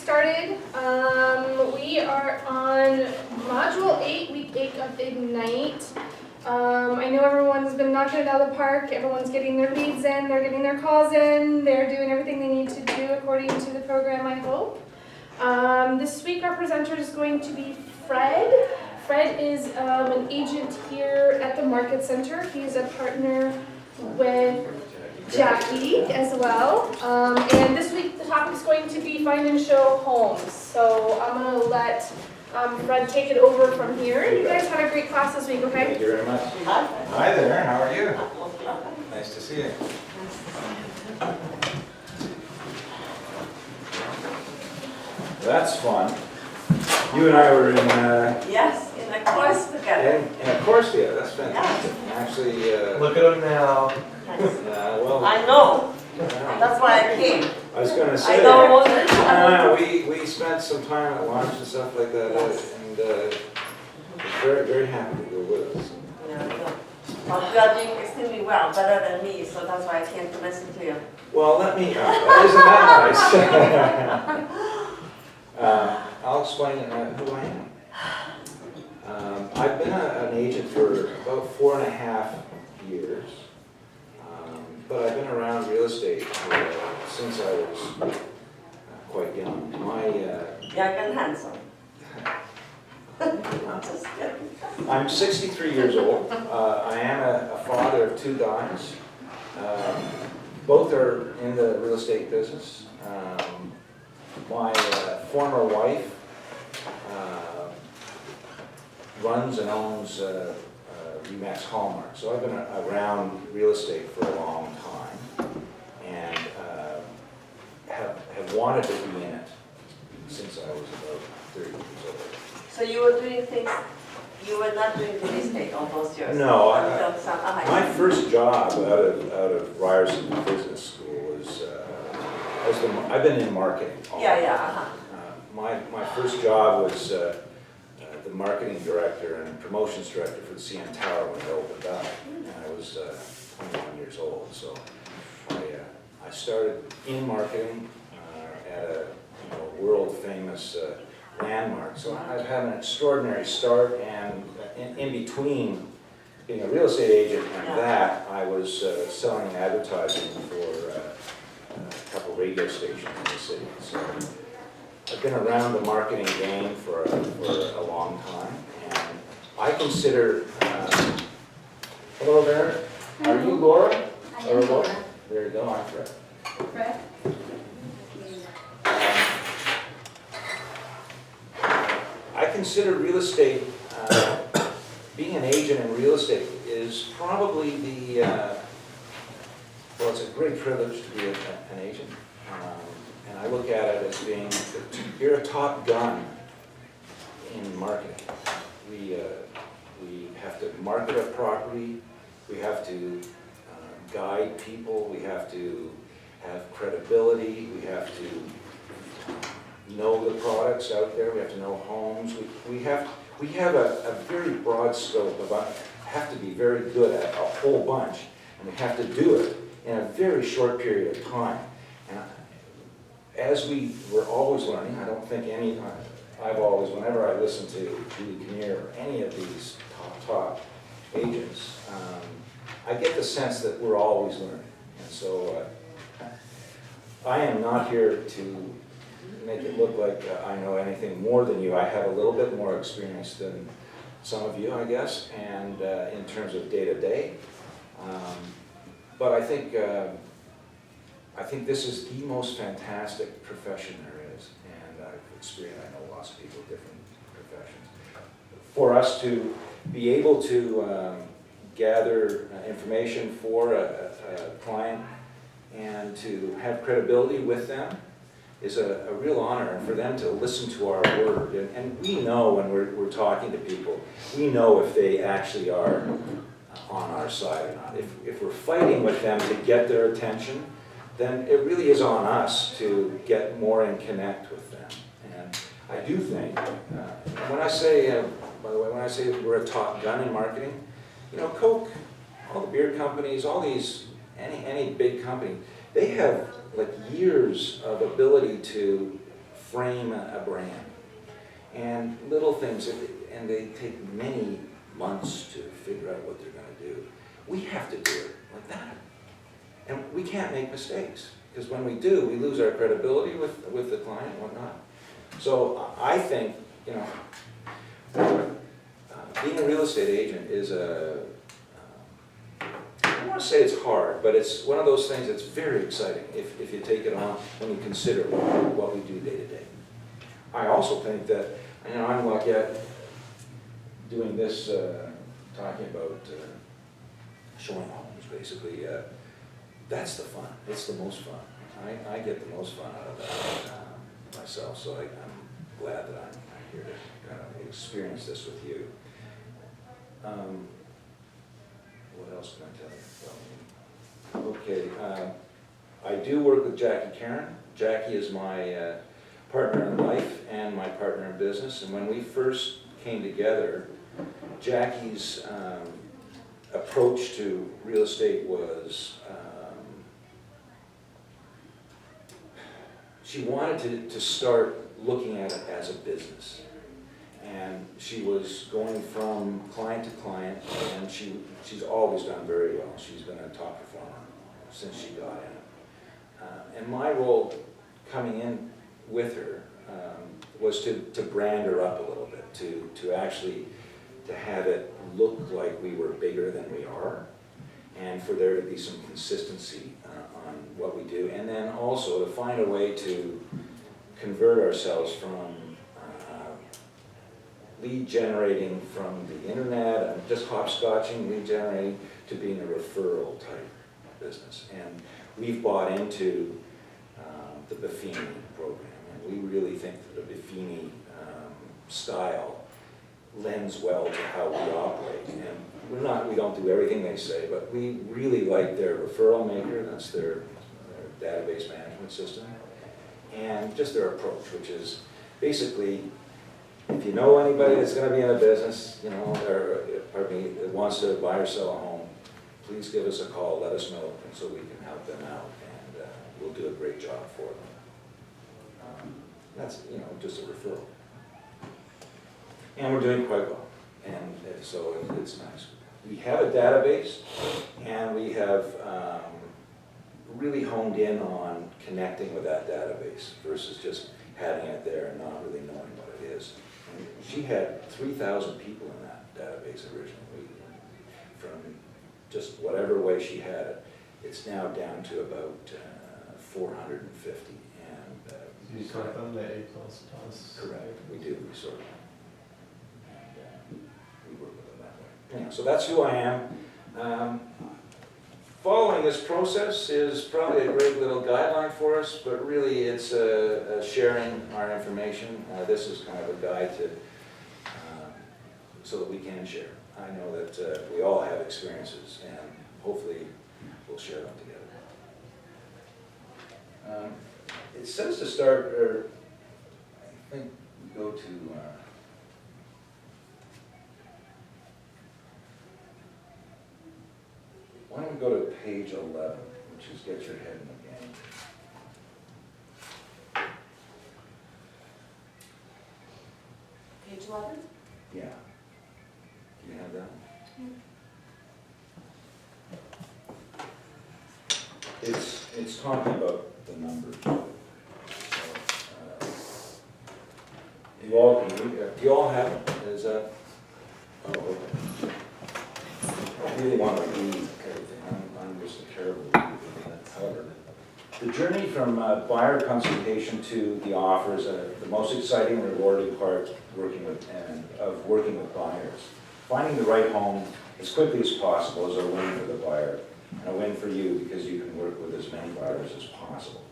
started. We are on Module 8, Week 8 of Ignite. I know everyone's been knocking it out of the park. Everyone's getting their leads in, they're getting their calls in, they're doing everything they need to do according to the program, I hope. This week our presenter is going to be Fred. Fred is an agent here at the Market Center. He's a partner with Jackie as well. And this week the topic is going to be find and show homes. So I'm going to let Fred take it over from here. You guys had a great class this week, okay? Thank you very much. Hi there, how are you? Nice to see you. That's fun. You and I were in yes, in a course together. in a course together. That's fantastic. Actually, Look at him now. well, I know. That's why I came. I was going to say I know more than we spent some time at lunch and stuff like that, and very, very happy to go with us. Well, you are doing extremely well, better than me, so that's why I came to listen to you. Well, let me, isn't that nice? I'll explain who I am. I've been an agent for about 4.5 years, but I've been around real estate since I was quite young. Young and handsome. I'm just kidding. I'm 63 years old. I am a father of 2 daughters. Both are in the real estate business. My former wife runs and owns Remax Hallmark. So I've been around real estate for a long time and have wanted to be in it since I was about 30 years old. So you were doing things, you were not doing real estate all those years? No, my first job out of Ryerson Business School was, I've been in marketing. My first job was the marketing director and promotions director for the CN Tower when it opened up, and I was 21 years old. So I started in marketing at a world famous landmark. So I've had an extraordinary start, and in between being a real estate agent and that, I was selling advertising for a couple radio stations in the city. So I've been around the marketing game for a long time, and I consider, hello there, are you Laura? I am Laura. There you go, I'm Fred. Fred? I consider real estate, being an agent in real estate is probably well, it's a great privilege to be an agent. And I look at it as being, you're a top gun in marketing. We have to market a property, we have to guide people, we have to have credibility, we have to know the products out there, we have to know homes. We have a very broad scope have to be very good at a whole bunch, and we have to do it in a very short period of time. And as we were always learning, I don't think whenever I listen to Julie Kinnear or any of these top agents, I get the sense that we're always learning. And so I am not here to make it look like I know anything more than you. I have a little bit more experience than some of you, I guess, and in terms of day-to-day. But I think this is the most fantastic profession there is, and I've experienced, I know lots of people in different professions. For us to be able to gather information for a client and to have credibility with them is a real honor, and for them to listen to our word. And we know when we're talking to people, we know if they actually are on our side or not. If we're fighting with them to get their attention, then it really is on us to get more and connect with them. And I do think, when I say, by the way, when I say that we're a top gun in marketing, Coke, all the beer companies, all these, any big company, they have like years of ability to frame a brand. And little things, and they take many months to figure out what they're going to do. We have to do it like that. And we can't make mistakes, because when we do, we lose our credibility with the client and whatnot. So I think, you know, being a real estate agent is I don't want to say it's hard, but it's one of those things that's very exciting if you take it on when you consider what we do day to day. I also think that, you know, I'm lucky at doing this, talking about showing homes, basically. That's the fun. It's the most fun. I get the most fun out of that myself, so I'm glad that I'm here to kind of experience this with you. What else can I tell you? Okay, I do work with Jackie Karen. Jackie is my partner in life and my partner in business, and when we first came together, Jackie's approach to real estate was she wanted to start looking at it as a business. And she was going from client to client, and she's always done very well. She's been a top performer since she got in. And my role coming in with her was to brand her up a little bit, to actually to have it look like we were bigger than we are, and for there to be some consistency on what we do, and then also to find a way to convert ourselves from lead generating from the internet and just hopscotching lead generating to being a referral type business. And we've bought into the Buffini program, and we really think that the Buffini style lends well to how we operate. And we don't do everything they say, but we really like their referral maker. That's their database management system, and just their approach, which is basically, if you know anybody that's going to be in a business, you know, or pardon me, that wants to buy or sell a home, please give us a call, let us know, and so we can help them out, and we'll do a great job for them. That's, you know, just a referral. And we're doing quite well, and so it's nice. We have a database, and we have really honed in on connecting with that database versus just having it there and not really knowing what it is. And she had 3,000 people in that database originally. From just whatever way she had it, it's now down to about 450. And you sort them the A++? Correct, we do, we sort them. And we work with them that way. Yeah, so that's who I am. Following this process is probably a great little guideline for us, but really it's sharing our information. This is kind of a guide to, so that we can share. I know that we all have experiences, and hopefully we'll share them together. It says to start, or I think we go to, why don't we go to page 11, which is get your head in the game. Page 11? Yeah. Do you have that? It's talking about the numbers. So, you all can read it. Do you all have it? Is that? Oh, okay. I really want to read everything. I'm just a terrible reader. However, the journey from buyer consultation to the offer is the most exciting and rewarding part of working with buyers. Finding the right home as quickly as possible is a win for the buyer, and a win for you because you can work with as many buyers as possible.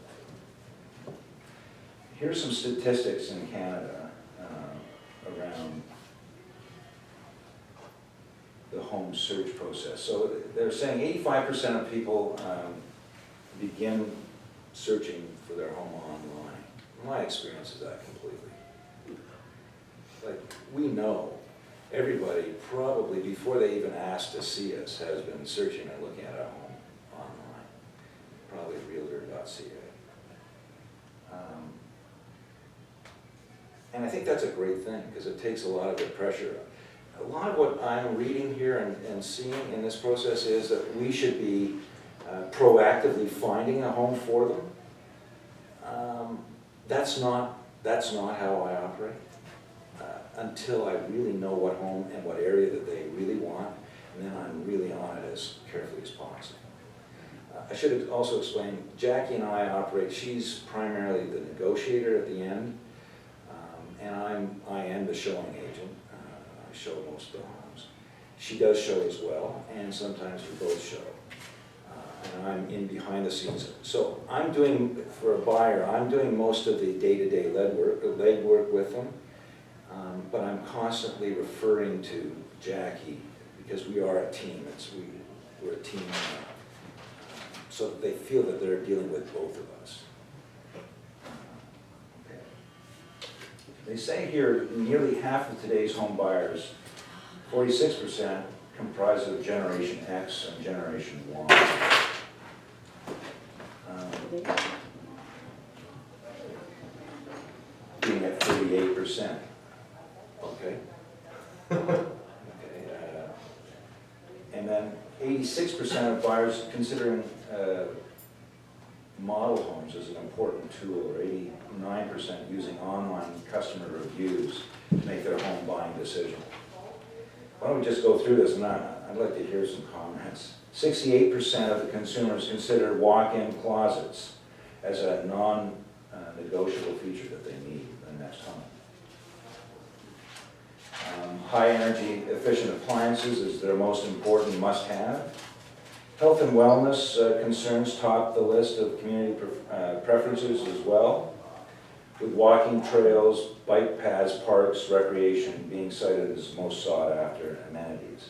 Here's some statistics in Canada around the home search process. So they're saying 85% of people begin searching for their home online. My experience is that completely. Like, we know everybody probably before they even ask to see us has been searching and looking at our home online. Probably realtor.ca. And I think that's a great thing, because it takes a lot of the pressure. A lot of what I'm reading here and seeing in this process is that we should be proactively finding a home for them. That's not how I operate. Until I really know what home and what area that they really want, and then I'm really on it as carefully as possible. I should also explain, Jackie and I operate, she's primarily the negotiator at the end, and I am the showing agent. I show most of the homes. She does show as well, and sometimes we both show. And I'm in behind the scenes. So I'm doing, for a buyer, I'm doing most of the day-to-day legwork with them, but I'm constantly referring to Jackie, because we are a team. We're a team, so that they feel that they're dealing with both of us. Okay. They say here nearly half of today's home buyers, 46%, comprise of Generation X and Generation Y. Being at 38%. Okay. And then 86% of buyers considering model homes as an important tool, or 89% using online customer reviews to make their home buying decision. Why don't we just go through this, and I'd like to hear some comments. 68% of the consumers consider walk-in closets as a non-negotiable feature that they need in the next home. High energy efficient appliances is their most important must-have. Health and wellness concerns top the list of community preferences as well, with walking trails, bike paths, parks, recreation being cited as most sought after amenities.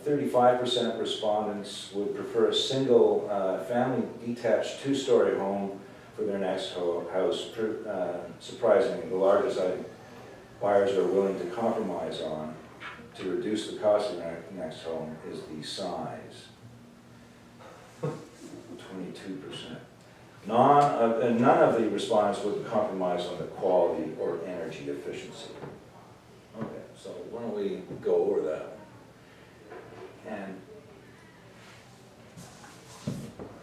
35% respondents would prefer a single family detached two-story home for their next house. Surprisingly, the largest item buyers are willing to compromise on to reduce the cost of their next home is the size. 22%. None of the respondents would compromise on the quality or energy efficiency. Okay, so why don't we go over that? And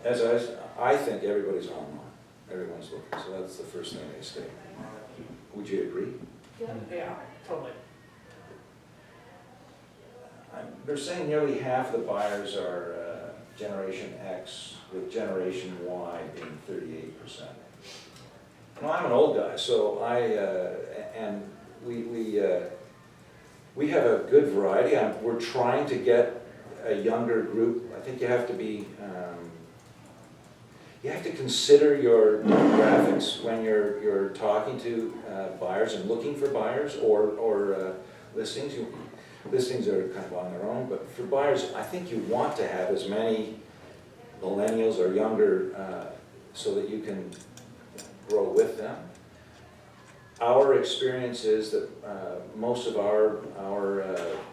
as I think everybody's online. Everyone's looking, so that's the first thing they state. Would you agree? Yeah, totally. They're saying nearly half the buyers are Generation X, with Generation Y being 38%. Well, I'm an old guy, so we have a good variety. We're trying to get a younger group. I think you have to be, you have to consider your demographics when you're talking to buyers and looking for buyers or listings. Listings are kind of on their own, but for buyers, I think you want to have as many millennials or younger so that you can grow with them. Our experience is that most of our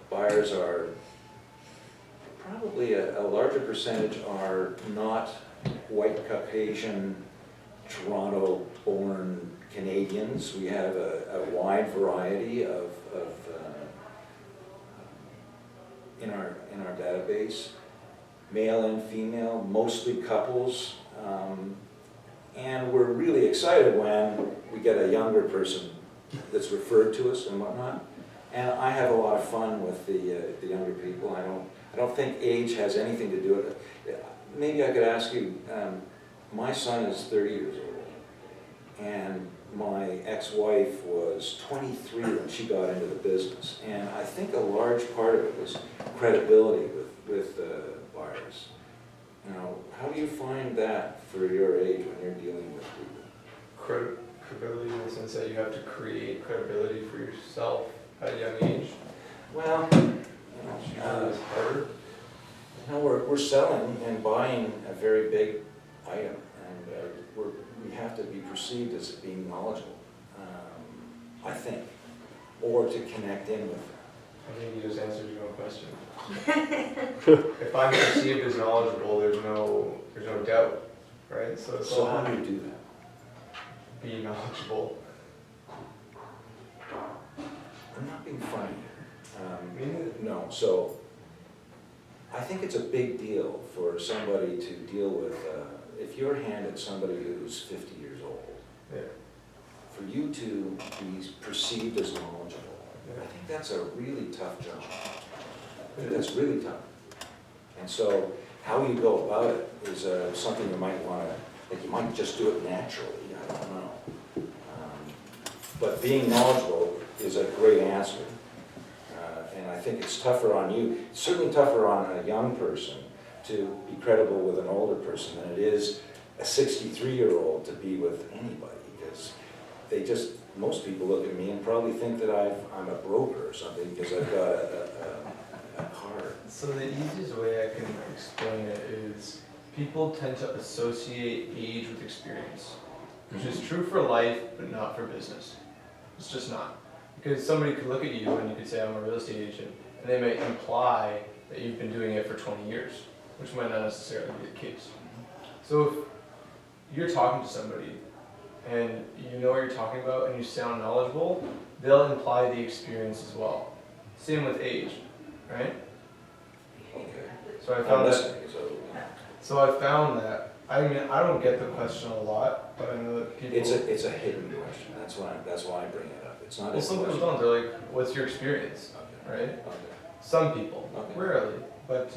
buyers are, probably a larger percentage are not white Caucasian, Toronto-born Canadians. We have a wide variety of in our database, male and female, mostly couples, and we're really excited when we get a younger person that's referred to us and whatnot. And I have a lot of fun with the younger people. I don't think age has anything to do with it. Maybe I could ask you, my son is 30 years old, and my ex-wife was 23 when she got into the business. And I think a large part of it was credibility with buyers. You know, how do you find that for your age when you're dealing with people? Credibility in the sense that you have to create credibility for yourself at a young age. Well, It's harder. you know, we're selling and buying a very big item, and we have to be perceived as being knowledgeable, I think, or to connect in with them. I think you just answered your own question. If I'm perceived as knowledgeable, there's no doubt, right? So it's So all how do you do that? be knowledgeable. I'm not being funny. Me neither. No, so I think it's a big deal for somebody to deal with, if you're handed somebody who's 50 years old, Yeah. for you to be perceived as knowledgeable, I think that's a really tough job. I think that's really tough. And so how you go about it is something you might want to, like you might just do it naturally, I don't know. But being knowledgeable is a great answer. And I think it's tougher on you, it's certainly tougher on a young person to be credible with an older person than it is a 63-year-old to be with anybody, because they just, most people look at me and probably think that I'm a broker or something because I've got a card. So the easiest way I can explain it is people tend to associate age with experience, which is true for life, but not for business. It's just not. Because somebody could look at you and you could say, I'm a real estate agent, and they may imply that you've been doing it for 20 years, which might not necessarily be the case. So if you're talking to somebody and you know what you're talking about and you sound knowledgeable, they'll imply the experience as well. Same with age, right? Okay. So I I'm found that. listening, So I found that. I mean, I don't get the question a lot, but I know that people. it's a hidden question, that's why I bring it up. It's not Well, a some people question. don't. They're like, "What's your experience?" Okay. Right? Okay. Some people, Okay. rarely, but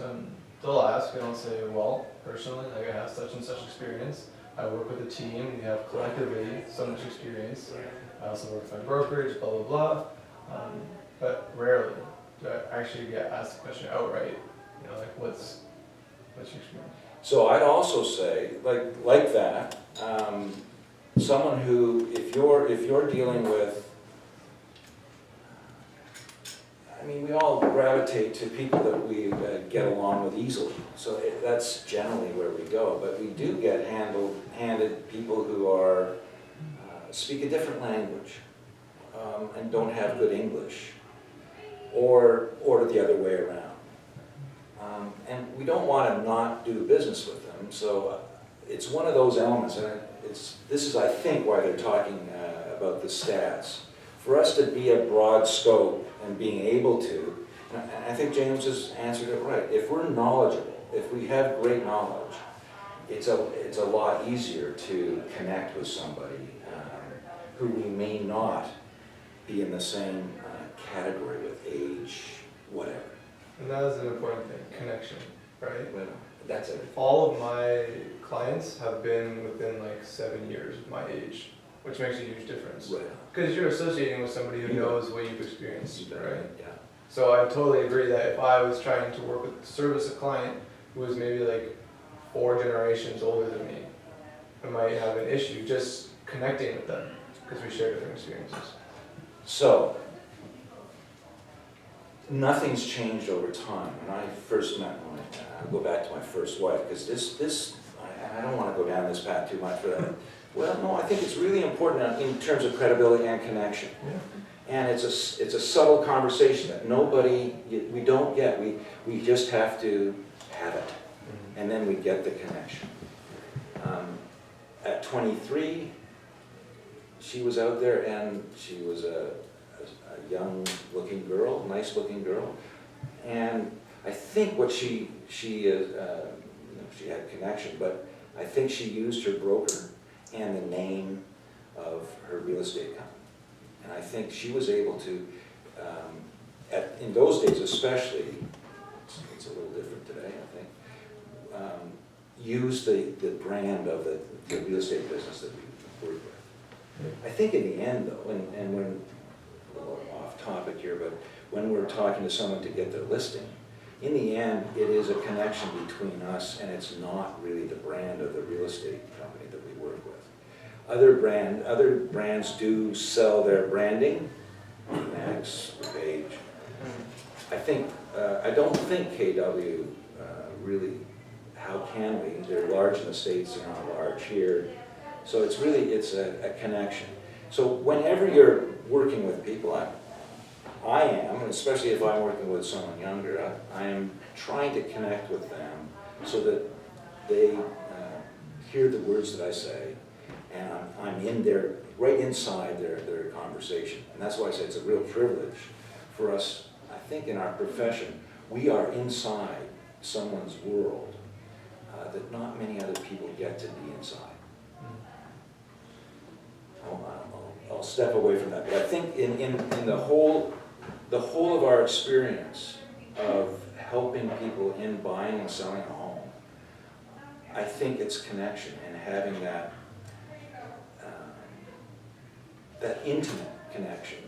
they'll ask, and I'll say, "Well, personally, like I have such and such experience. I work with a team. We have collectively so much experience. I also work with my brokerage, blah blah blah." But rarely do I actually get asked the question outright. You know, like, "What's your experience?" So I'd also say, like that, someone who, if you're dealing with, I mean, we all gravitate to people that we get along with easily. So that's generally where we go. But we do get handed people who are speak a different language and don't have good English, or the other way around. And we don't want to not do business with them, so it's one of those elements, and this is, I think, why they're talking about the stats. For us to be a broad scope and being able to, and I think James has answered it right, if we're knowledgeable, if we have great knowledge, it's a lot easier to connect with somebody who we may not be in the same category with, age, whatever. And that is an important thing, connection, right? Well, that's it. All of my clients have been within like 7 years of my age, which makes a huge difference. Right. Because you're associating with somebody who knows what you've experienced, right? Yeah. So I totally agree that if I was trying to work with, service a client who was maybe like 4 generations older than me, I might have an issue just connecting with them because we share different experiences. So, nothing's changed over time. When I first met I'll go back to my first wife, because I don't want to go down this path too much, but well, no, I think it's really important in terms of credibility and connection. Yeah. And it's a subtle conversation that we don't get. We just have to have it, and then we get the connection. At 23, she was out there, and she was a young-looking girl, nice-looking girl, and I think what she had connection, but I think she used her broker and the name of her real estate company, and I think she was able to, in those days especially, it's a little different today, I think, use the brand of the real estate business that we work with. I think in the end, though, and when, a little off topic here, but when we're talking to someone to get their listing, in the end, it is a connection between us, and it's not really the brand of the real estate company that we work with. Other brands do sell their branding, Max, Page. I don't think KW really, how can we? They're large in the States, they're not large here. So it's a connection. So whenever you're working with people, I am, and especially if I'm working with someone younger, I am trying to connect with them so that they hear the words that I say and I'm in there, right inside their conversation. And that's why I say it's a real privilege for us, I think in our profession, we are inside someone's world that not many other people get to be inside. I'll step away from that, but I think in the whole of our experience of helping people in buying and selling a home, I think it's connection and having that intimate connection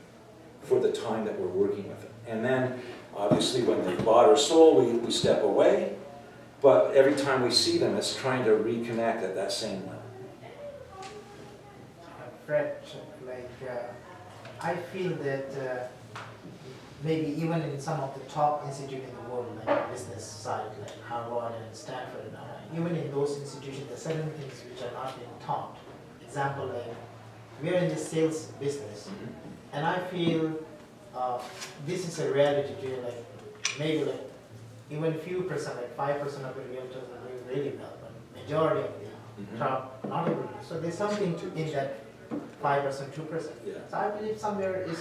for the time that we're working with them. And then, obviously, when they bought or sold, we step away, but every time we see them, it's trying to reconnect at that same level. Fred, I feel that maybe even in some of the top institutes in the world, like business side, like Harvard and Stanford, even in those institutions, there are certain things which are not being taught. Example, like we are in the sales business, and I feel this is a reality too. Like maybe like even few percent, like 5% of the realtors are doing really well, but majority of the top not able to. So there's something in that 5%, 2%. Yeah. So I believe somewhere is,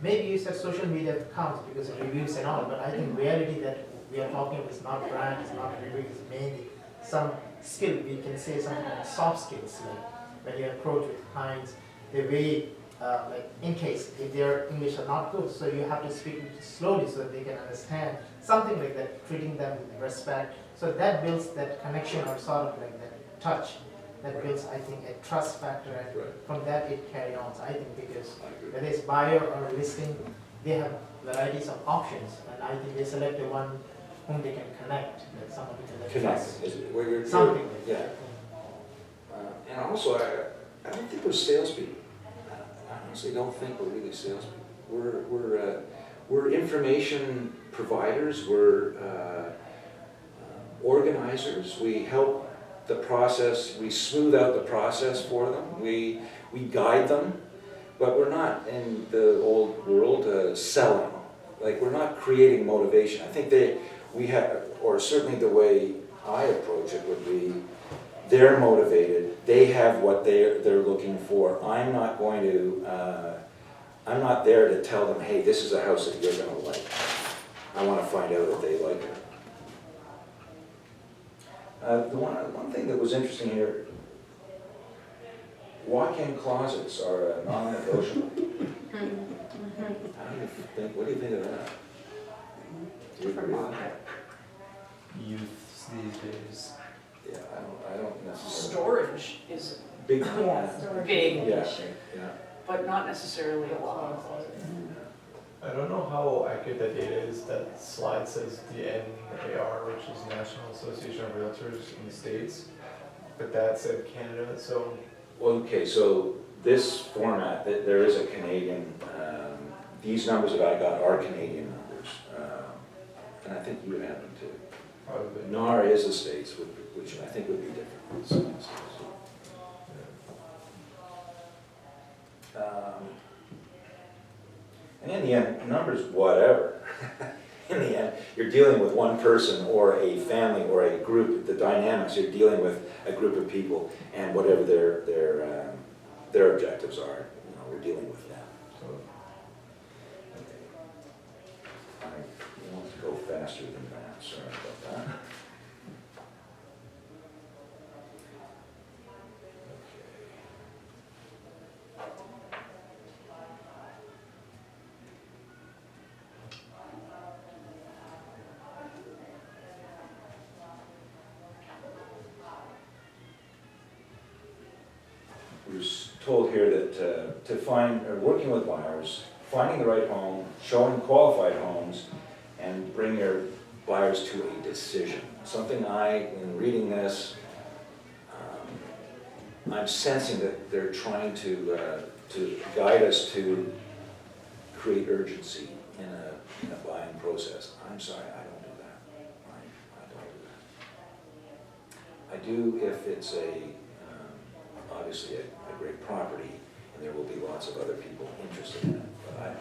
maybe you said social media counts because of reviews and all, but I think reality that we are talking about is not brand, it's not review, it's mainly some skill. We can say something like soft skills, like when you approach with clients, the way, like in case if their English are not good, so you have to speak slowly so that they can understand, something like that, treating them with respect. So that builds that connection or sort of like that touch. That builds, I think, a trust factor, and from that it carries on. So I think because whether it's buyer or listing, they have varieties of options, and I think they select the one whom they can connect, like someone who can trust. Something like yeah. that. And also, I don't think we're salespeople. I honestly don't think we're really salespeople. We're information providers. We're organizers. We help the process. We smooth out the process for them. We guide them. But we're not in the old world selling. Like, we're not creating motivation. I think we have, or certainly the way I approach it would be, they're motivated, they have what they're looking for. I'm not going to, I'm not there to tell them, hey, this is a house that you're gonna like. I wanna find out if they like it. The one thing that was interesting here, walk-in closets are non-negotiable. What do you think of that? Do you agree with that? Youths these days. Yeah, I don't necessarily. Storage is Big. big, Yeah, yeah. but not necessarily a walk-in closet. I don't know how accurate that data is. That slide says the NAR, which is National Association of Realtors in the States, but that said Canada, so. Well, okay, so this format, there is a Canadian, these numbers that I got are Canadian numbers, and I think you have them too. Probably. NAR is the States, which I think would be different. So, and in the end, numbers, whatever. In the end, you're dealing with one person or a family or a group. The dynamics, you're dealing with a group of people, and whatever their objectives are, we're dealing with them. So, I want to go faster than that. Sorry about that. We're told here that to find, or working with buyers, finding the right home, showing qualified homes, and bring your buyers to a decision. Something in reading this, I'm sensing that they're trying to guide us to create urgency in a buying process. I'm sorry, I don't do that. I don't do that. I do if it's obviously a great property, and there will be lots of other people interested in it. But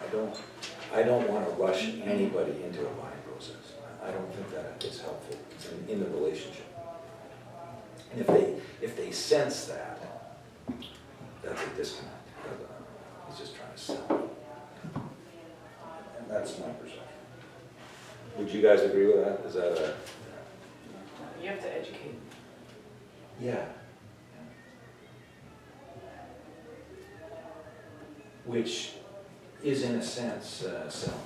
I don't want to rush anybody into a buying process. I don't think that is helpful in the relationship. And if they sense that, that's a disconnect. He's just trying to sell. And that's my perception. Would you guys agree with that? Is that a? You have to educate. Yeah. Which is in a sense selling.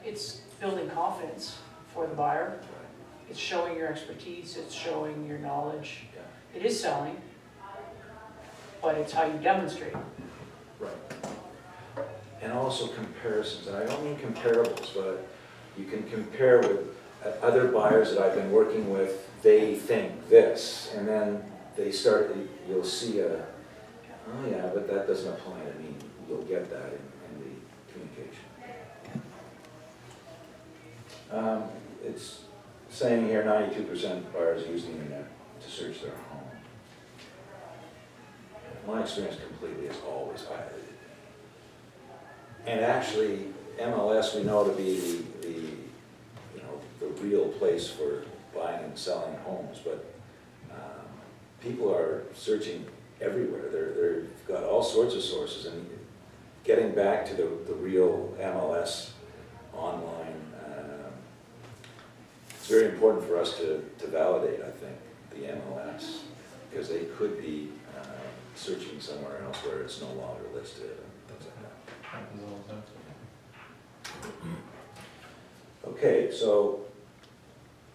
It's building confidence for the buyer. It's showing your expertise, it's showing your knowledge. Yeah. It is selling, but it's how you demonstrate. Right. And also comparisons, and I don't mean comparables, but you can compare with other buyers that I've been working with, they think this, and then they start, you'll see a, oh yeah, but that doesn't apply to me. You'll get that in the communication. It's saying here 92% of buyers use the internet to search their home. My experience completely is always highlighted. And actually, MLS we know to be the real place for buying and selling homes, but people are searching everywhere. They've got all sorts of sources, and getting back to the real MLS online, it's very important for us to validate, I think, the MLS, because they could be searching somewhere else where it's no longer listed and things like that. Happens all the time. Okay, so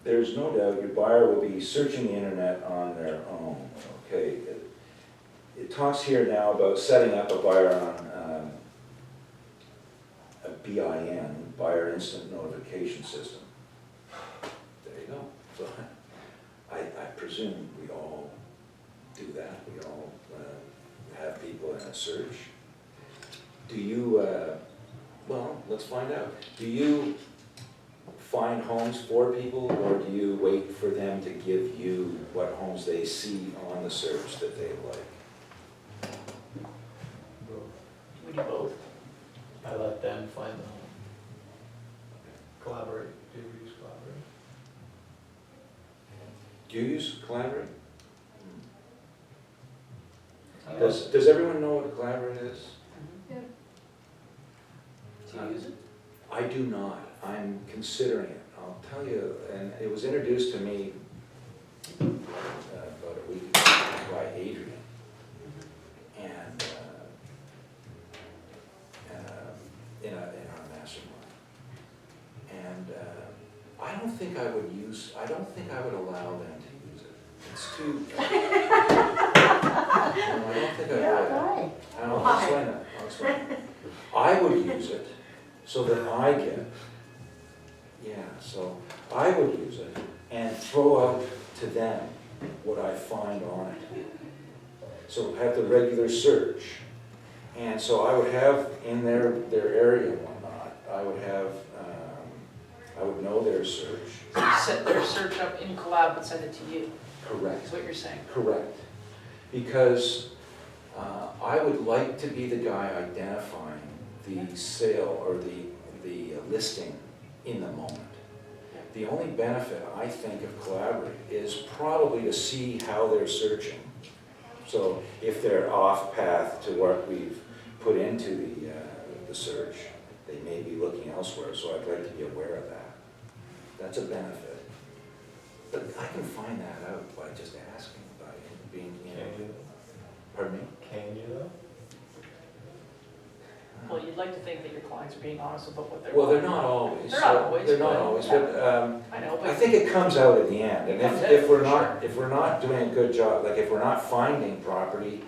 there's no doubt your buyer will be searching the internet on their own. Okay, it talks here now about setting up a buyer on a BIN, Buyer Instant Notification System. There you go. So I presume we all do that. We all have people in a search. Do you, well, let's find out. Do you find homes for people, or do you wait for them to give you what homes they see on the search that they like? We do both. I let them find the home. Collaborate. Do you use collaborate? Do you use Collaborate? I Does everyone know what Collaborate is? Yep. Do you use it? I do not. I'm considering it. I'll tell you, and it was introduced to me about a week ago by Adrian. And in our mastermind. And I don't think I would allow them to use it. It's too. No, I don't think I would. Why? I'll explain that. I'll explain that. I would use it so that I get, so I would use it and throw out to them what I find on it. So have the regular search. And so I would have in their area and whatnot, I would know their search. So you set their search up in Collab and send it to you, Correct. is what you're saying. Correct. Because I would like to be the guy identifying the sale or the listing in the moment. The only benefit, I think, of Collaborate is probably to see how they're searching. So if they're off path to what we've put into the search, they may be looking elsewhere, so I'd like to be aware of that. That's a benefit. But I can find that out by just asking, by being, Can you? pardon me? Can you though? Well, you'd like to think that your clients are being honest about what they're. Well, they're not always. They're not always, They're not but- always, but I know, I but think it comes out at the end, and It comes if out, we're for not, if we're not doing a good job, like if we're not finding property,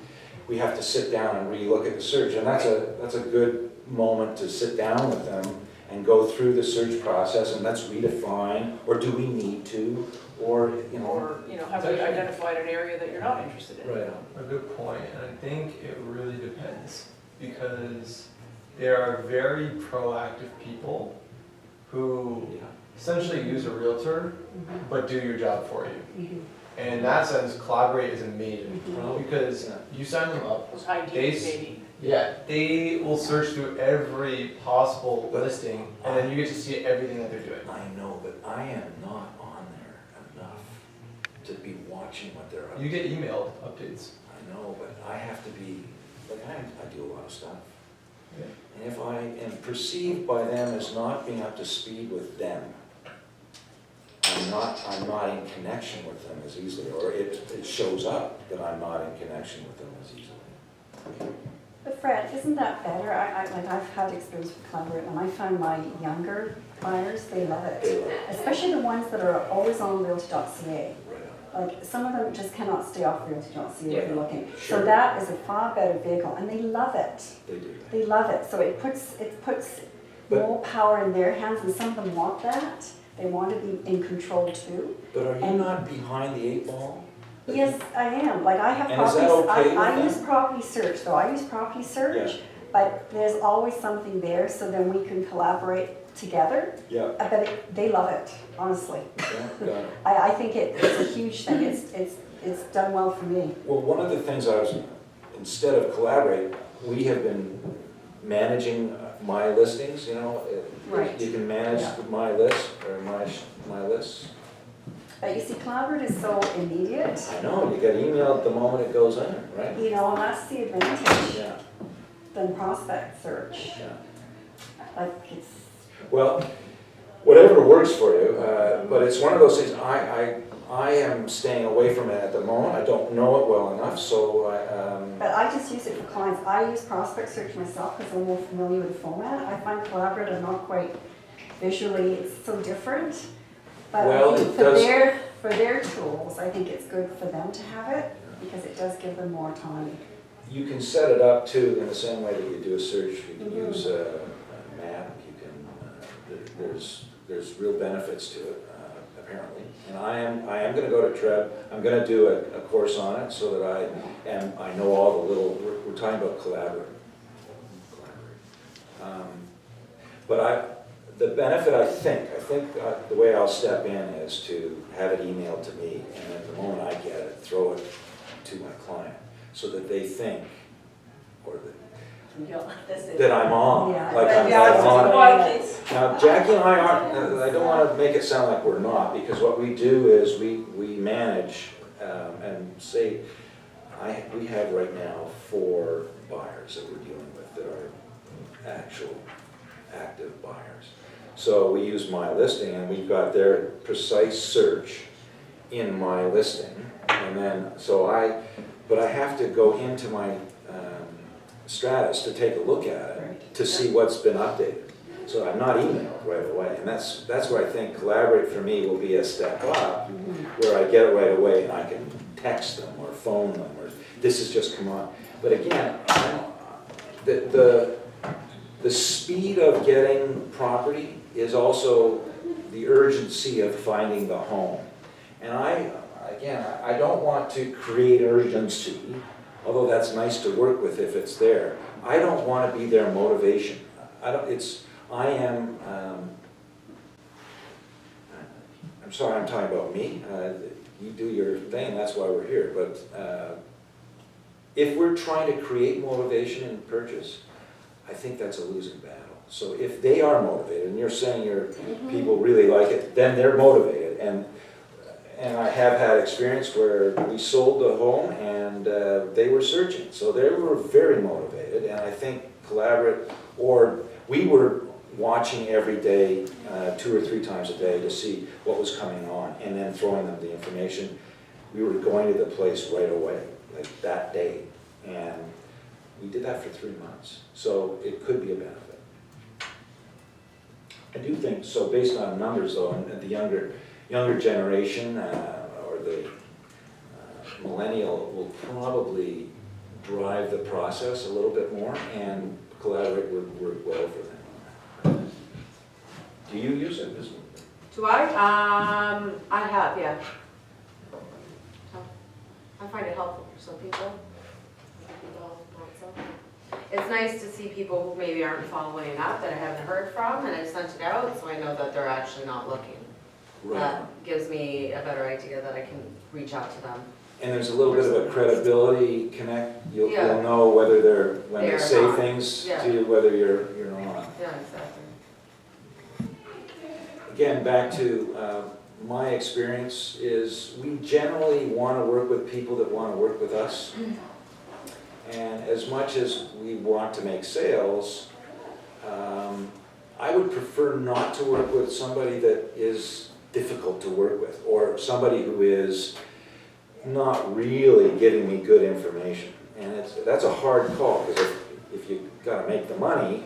we have to sit down and relook at the search, and that's a good moment to sit down with them and go through the search process, and let's redefine, or do we need to, or, or, have we identified an area that you're not interested in? Right. A good point, and I think it really depends, because there are very proactive people who Yeah. essentially use a realtor, but do your job for you. And in that sense, Collaborate is amazing, because Yeah. you sign them up, Those high They deeds s- maybe. yeah, they will search through every possible listing, and then you get to see everything that they're doing. I know, but I am not on there enough to be watching what they're up to. You get emailed updates. I know, but I have to be, like, I do a lot of stuff. Yeah. And if I am perceived by them as not being up to speed with them, I'm not in connection with them as easily, or it shows up that I'm not in connection with them as easily. But Fred, isn't that better? I've had experience with Collaborate, and I find my younger buyers, they love it. They love it. Especially the ones that are always on realty.ca. Right. Like, some of them just cannot stay off realty.ca if you're looking. Sure. So that is a far better vehicle, and they love it. They do. They love it. So it puts But- more power in their hands, and some of them want that. They want to be in control too. But are you And- not behind the 8 ball? Yes, I am. Like, I have And is property, that okay with I them? use property search, though. I use property search, Yeah. but there's always something there, so then we can collaborate together. Yeah, But they love it, honestly. yeah, got it. I think it's a huge thing. It's done well for me. Well, one of the things instead of collaborate, we have been managing my listings, you know. Right. You can manage Yeah. my list, or my lists. But you see, Collaborate is so immediate, I know, you get emailed the moment it goes in, right? you know, and that's the advantage Yeah, than prospect search. yeah. Like, it's, Well, whatever works for you, but it's one of those things, I am staying away from it at the moment. I don't know it well enough, so but I just use it for clients. I use prospect search myself because I'm more familiar with the format. I find Collaborate is not quite visually, it's so different. But Well, I think it does- for their tools, I think it's good for them to have it because it does give them more time. you can set it up too in the same way that you do a search. You can Mhm. use a map, you can, there's real benefits to it, apparently. And I am gonna go to Trev, I'm gonna do a course on it so that I know all the little, we're talking about collaborate. But the benefit, I think the way I'll step in is to have it emailed to me, and then the moment I get it, throw it to my client, so that they think, or that I'm on, Yeah. like But I'm yeah, not it's on. just one Now, Jackie and I aren't, I don't want to make it sound like we're not, because what we do is we manage and say, we have right now 4 buyers that we're dealing with that are actual active buyers. So we use my listing, and we've got their precise search in my listing, and then, but I have to go into my Stratus to take a look at it, to see what's been updated. So I'm not emailed right away, and that's where I think Collaborate for me will be a step up, where I get it right away and I can text them or phone them, or this has just come on. But again, the speed of getting property is also the urgency of finding the home. And I don't want to create urgency, although that's nice to work with if it's there. I don't want to be their motivation. I'm sorry, I'm talking about me. You do your thing, that's why we're here. But if we're trying to create motivation in purchase, I think that's a losing battle. So if they are motivated, and you're saying your people really like it, then they're motivated. And I have had experience where we sold the home and they were searching. So they were very motivated, and I think Collaborate, or we were watching every day, 2 or 3 times a day to see what was coming on, and then throwing them the information. We were going to the place right away, like that day. And we did that for 3 months. So it could be a benefit. I do think, so based on numbers though, and the younger generation, or the millennial will probably drive the process a little bit more, and Collaborate would work well for them. Do you use it? Do I? I have, yeah. I find it helpful for some people. Some people not so. It's nice to see people who maybe aren't following up that I haven't heard from, and I've sent it out, so I know that they're actually not looking. Right. That gives me a better idea that I can reach out to them. And there's a little bit of a credibility connect. You'll Yeah. know whether when they They're say not. things Yeah. to you, whether you're not. Yeah, exactly. Again, back to my experience is we generally want to work with people that want to work with us. And as much as we want to make sales, I would prefer not to work with somebody that is difficult to work with, or somebody who is not really giving me good information. And that's a hard call, because if you gotta make the money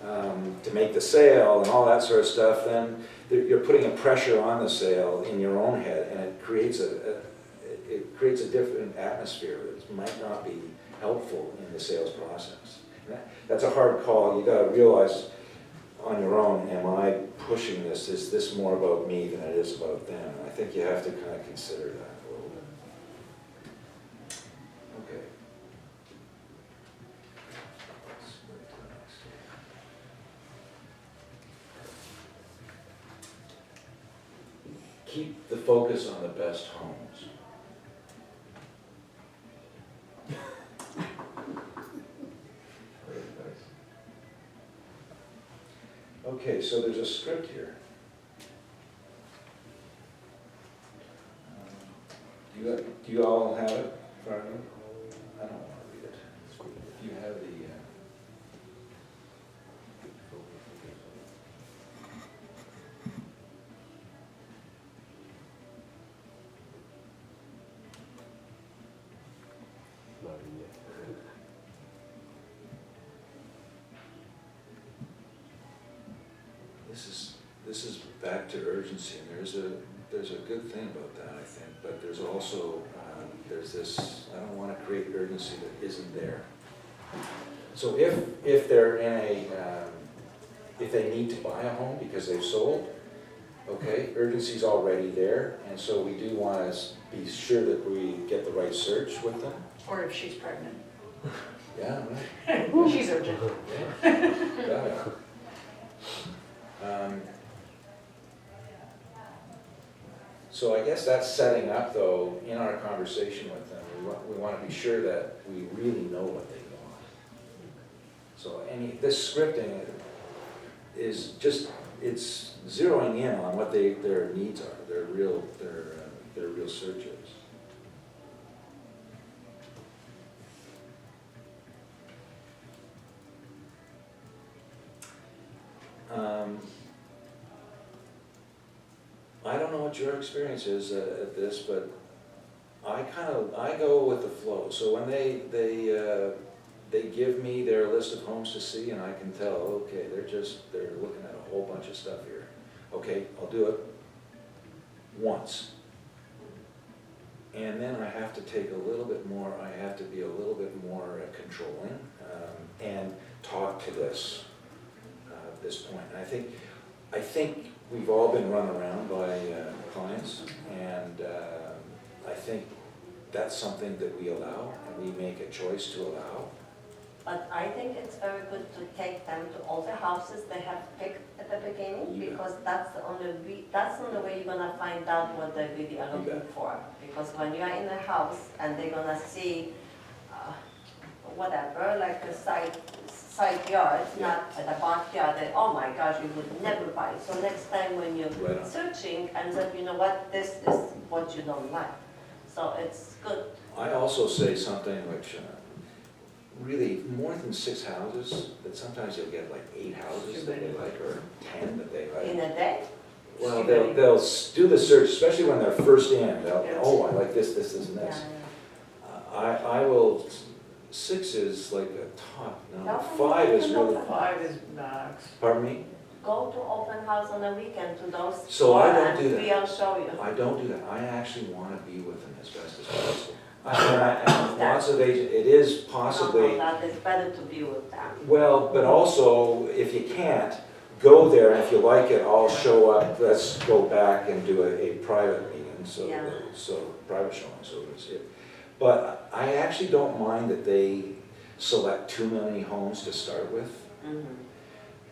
to make the sale and all that sort of stuff, then you're putting a pressure on the sale in your own head, and it creates a different atmosphere that might not be helpful in the sales process. That's a hard call. You gotta realize on your own, am I pushing this? Is this more about me than it is about them? I think you have to kind of consider that a little bit. Okay. Let's move to the next one. Keep the focus on the best homes. Okay, so there's a script here. Do you all have it in front of you? I don't want to read it. If you have the... This is back to urgency, and there's a good thing about that, I think, but there's also, there's this, I don't want to create urgency that isn't there. So if they're in a, if they need to buy a home because they've sold, okay, urgency's already there, and so we do want to be sure that we get the right search with them. Or if she's pregnant. Yeah, right. She's urgent. Got it. So I guess that's setting up, though, in our conversation with them, we want to be sure that we really know what they want. So this scripting is just, it's zeroing in on what their needs are, their real searches. I don't know what your experience is at this, but I go with the flow. So when they give me their list of homes to see, and I can tell, okay, they're looking at a whole bunch of stuff here. Okay, I'll do it once. And then I have to take a little bit more, I have to be a little bit more controlling and talk to this point. And I think we've all been run around by clients, and I think that's something that we allow, and we make a choice to allow. But I think it's very good to take them to all the houses they have picked at the beginning, Yeah. because that's the only way you're gonna find out what they really are looking for. Because when you are in a house and they're gonna see whatever, like a side yard, not at a backyard, that, oh my gosh, you would never buy. So next time when you're Right on. searching, and then you know what, this is what you don't like. So it's good. I also say something which, really, more than 6 houses, that sometimes you'll get like 8 houses that they like, or 10 that they like. In a day? Well, they'll do the search, especially when they're first in. They'll, Yes. oh, I like this, this, and this. I will. 6 is like a top. No, No, 5 is really. 5 is max. Pardon me? Go to open house on the weekend to those So I stores don't and do that. we'll show you. I don't do that. I actually want to be with them as best as possible. And lots of agents, it is possibly. That is better to be with them. Well, but also, if you can't, go there, and if you like it, I'll show up, let's go back and do a private meeting, Yeah. so private showing, so it's it. But I actually don't mind that they select too many homes to start with,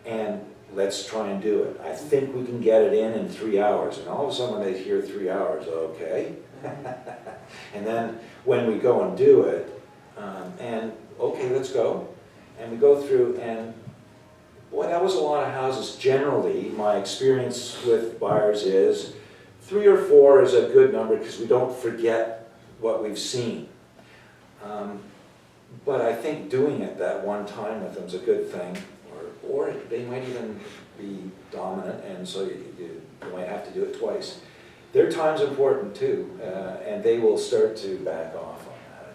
and let's try and do it. I think we can get it in 3 hours, and all of a sudden when they hear 3 hours, okay. And then when we go and do it, and okay, let's go, and we go through, and boy, that was a lot of houses. Generally, my experience with buyers is 3 or 4 is a good number because we don't forget what we've seen. But I think doing it that one time with them is a good thing, or they might even be dominant, and so you might have to do it twice. Their time's important too, and they will start to back off on that, I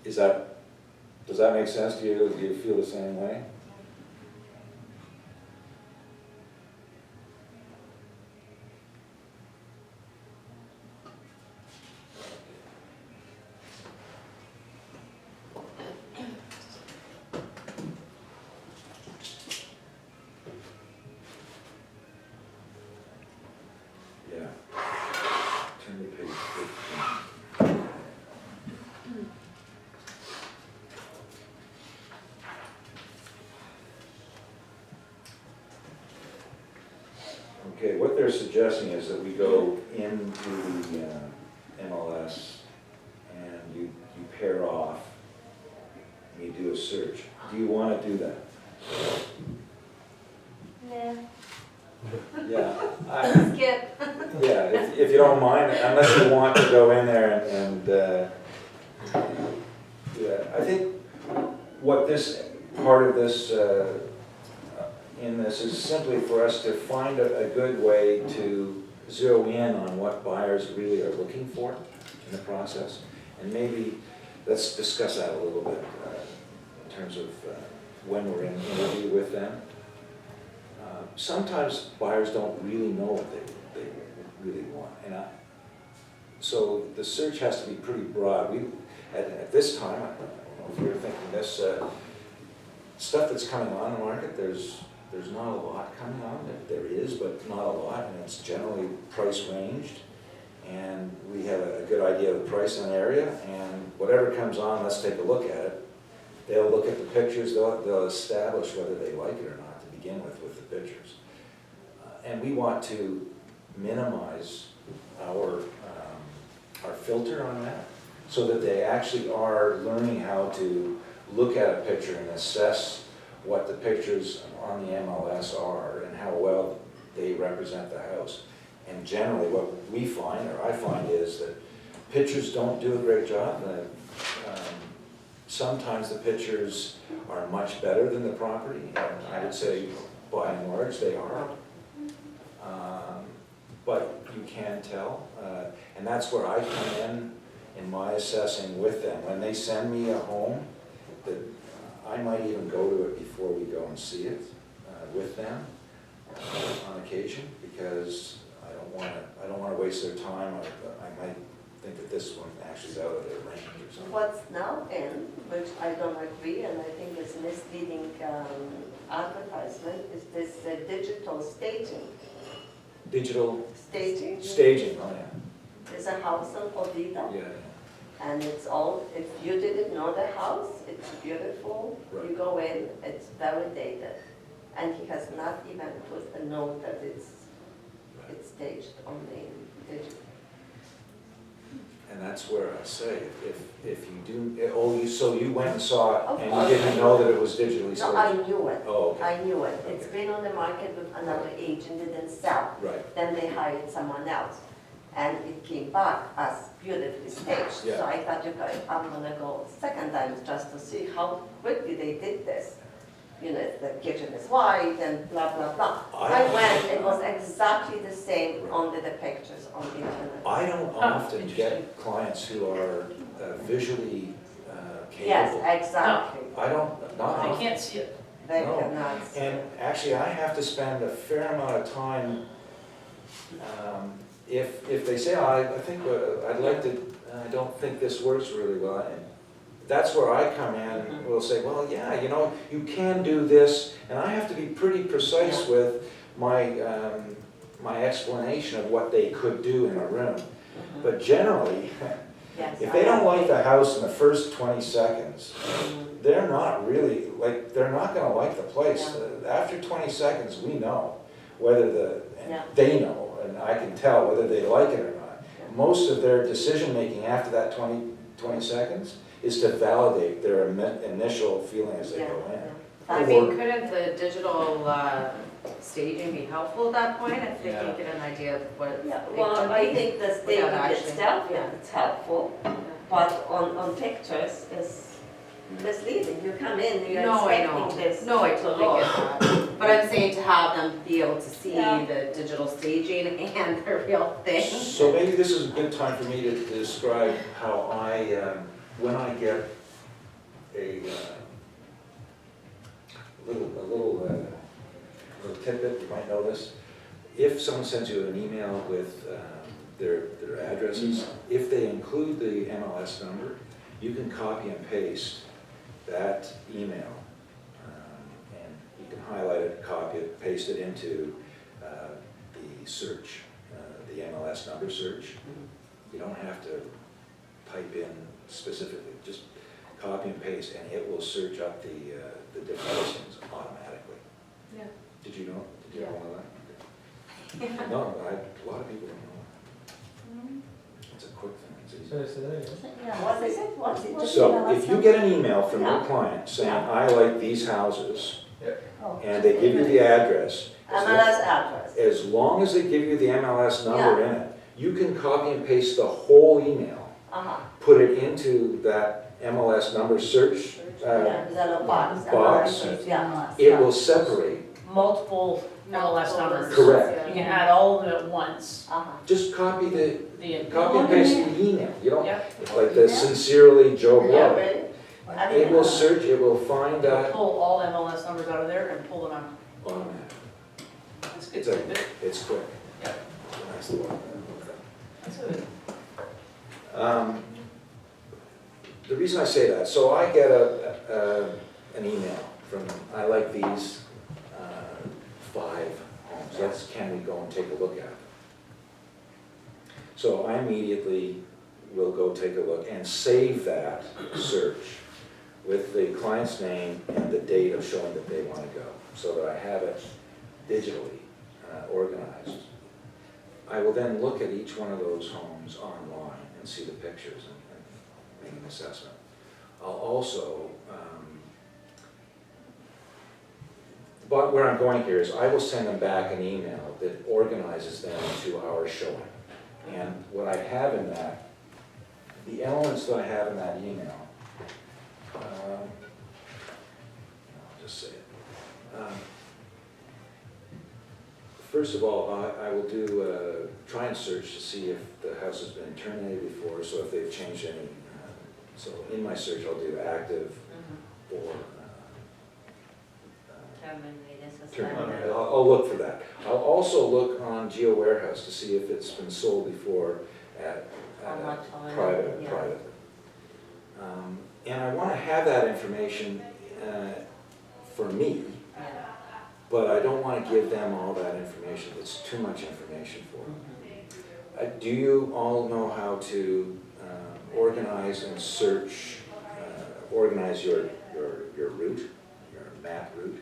think. Does that make sense to you? Do you feel the same way? Yeah. Turn to page 15. Okay, what they're suggesting is that we go into the MLS and you pair off and you do a search. Do you want to do that? Yeah. Yeah. Skip. Yeah, if you don't mind, unless you want to go in there and yeah, I think what this, part of this, in this is simply for us to find a good way to zero in on what buyers really are looking for in the process. And maybe, let's discuss that a little bit in terms of when we're in interview with them. Sometimes buyers don't really know what they really want. So the search has to be pretty broad. At this time, I don't know if you're thinking this, stuff that's coming on the market, there's not a lot coming on. There is, but not a lot, and it's generally price ranged. And we have a good idea of the price in an area, and whatever comes on, let's take a look at it. They'll look at the pictures, they'll establish whether they like it or not to begin with the pictures. And we want to minimize our filter on that, so that they actually are learning how to look at a picture and assess what the pictures on the MLS are and how well they represent the house. And generally what we find, or I find, is that pictures don't do a great job. Sometimes the pictures are much better than the property, and I would say by and large they are. But you can tell, and that's where I come in my assessing with them. When they send me a home, that I might even go to it before we go and see it with them on occasion, because I don't want to waste their time. I might think that this one actually is out of their range or something. What's now in, which I don't agree, and I think is misleading advertisement, is this digital staging. Digital Staging? staging, oh yeah. There's a house on Oviedo, Yeah, and it's all, if you didn't know the house, it's beautiful. Right. You go in, it's very dated. And he has not even put a note that it's staged on the digital. and that's where I say, if you do, so you went and saw Of it, and course. you didn't know that it was digitally No, I staged? knew it. Oh, okay, I knew it. It's Okay. been on the market with another agent, it didn't sell. right, Then they hired someone else. And it came back as beautifully staged. Yeah. So I thought, I'm gonna go second time just to see how quickly they did this. You know, the kitchen is white and blah, blah, blah. I went, it was exactly the same under the pictures on the internet. I don't often get clients who are visually Yes, capable. exactly. I don't, not They often. can't see it. They No. cannot see And it. actually, I have to spend a fair amount of time, if they say, I think, I'd like to, I don't think this works really well, and that's where I come in, will say, well, yeah, you can do this, and I have to be pretty precise with my, my explanation of what they could do in a room. But generally, Yes, if I they don't know. like the house in the first 20 seconds, they're not really, they're not gonna like the place. After 20 seconds, we know whether Yeah. they know, and I can tell whether they like it or not. Yeah. Most of their decision-making after that 20 seconds is to validate their initial feeling as they Yeah, go in. yeah. I That's mean, couldn't the digital staging be helpful at that point, if they Yeah. can get an idea of what it Yeah, could well, I be? think the staging actually- itself, yeah. it's helpful, but on pictures is misleading. You come in, you're No, I know. expecting this. No, I totally get that. But I'm saying to have them be able to see Yeah. the digital staging and the real thing. So maybe this is a good time for me to describe how when I get a little tidbit, you might know this. If someone sends you an email with their addresses, if they include the MLS number, you can copy and paste that email. And you can highlight it, copy it, paste it into the search, the MLS number search. You don't have to type in specifically, just copy and paste, and it will search up the different listings automatically. Yeah. Did you know? Did you Yeah. know that? No, a lot of people don't know that. It's a quick thing, it's easy. Sorry, say that again. Yeah, what is it? What's it? Just So email if us you now? get an email from your Yeah. client saying, Yeah. I like these houses, Oh, and they give you the address, MLS address. as long as they give you the MLS number in it, you can copy and paste the whole email, Uh-huh. put it into that MLS number search, Yeah, the little box. box. Yeah. it will separate. Multiple MLS numbers. Correct. You can add all of them at once. Uh-huh. Just copy The copy and paste the email, you don't, Yep. like the sincerely Joe Yeah, Blow. really? I It didn't will know. search, it will find You'll that pull all MLS numbers out of there and pull them out. automatic. That's good. It's a, it's quick. Yeah. That's the one. That's good. The reason I say that, so I get an email from, I like these 5 homes, can we go and take a look at them? So I immediately will go take a look and save that search with the client's name and the date of showing that they want to go, so that I have it digitally organized. I will then look at each one of those homes online and see the pictures and make an assessment. I'll also, but where I'm going here is I will send them back an email that organizes them to our showing. And what I have in that, the elements that I have in that email, I'll just say it. First of all, I will do, try and search to see if the house has been terminated before, so if they've changed any. So in my search, I'll do active or terminated. I'll look for that. I'll also look on Geo Warehouse to see if it's been sold before at How much on it, private. yeah. And I want to have that information for me, but I don't want to give them all that information. It's too much information for them. Do you all know how to organize and search, organize your route, your map route?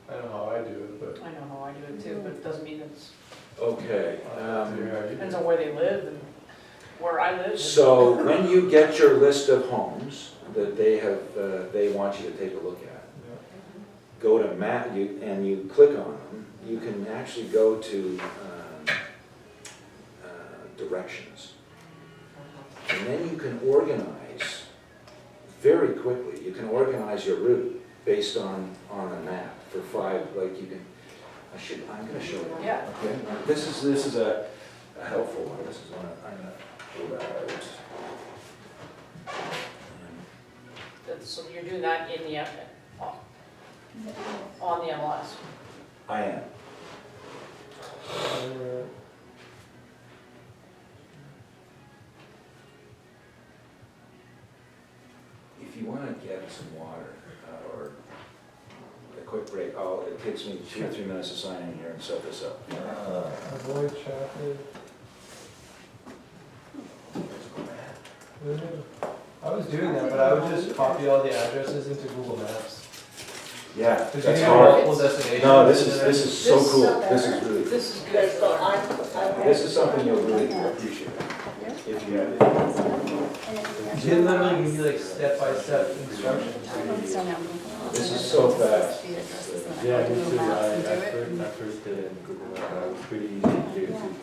I know how I do it, but. I know how I do it too, but it doesn't mean it's, Okay. depends on where they live and where I live. So when you get your list of homes that they have, they want you to take a look at, go to map, and you click on them, you can actually go to directions. And then you can organize very quickly. You can organize your route based on a map for 5, like you can, I'm gonna show you. Yeah. Okay, this is a helpful one. This is one I'm gonna pull that out. So you're doing that in the, on the MLS. I am. If you want to get some water or a quick break, it takes me 2 or 3 minutes to sign in here and set this up. Avoid traffic. I was doing that, but I would just copy all the addresses into Google Maps. Yeah, Because you that's get hard. multiple destinations. No, this is so This- cool. This is really, This is Okay, good. so I. this is something you'll really appreciate if you have it. They literally give you like step-by-step instructions. This is so fast. Yeah, me too. I first did it in Google Maps, and it was pretty easy to do too.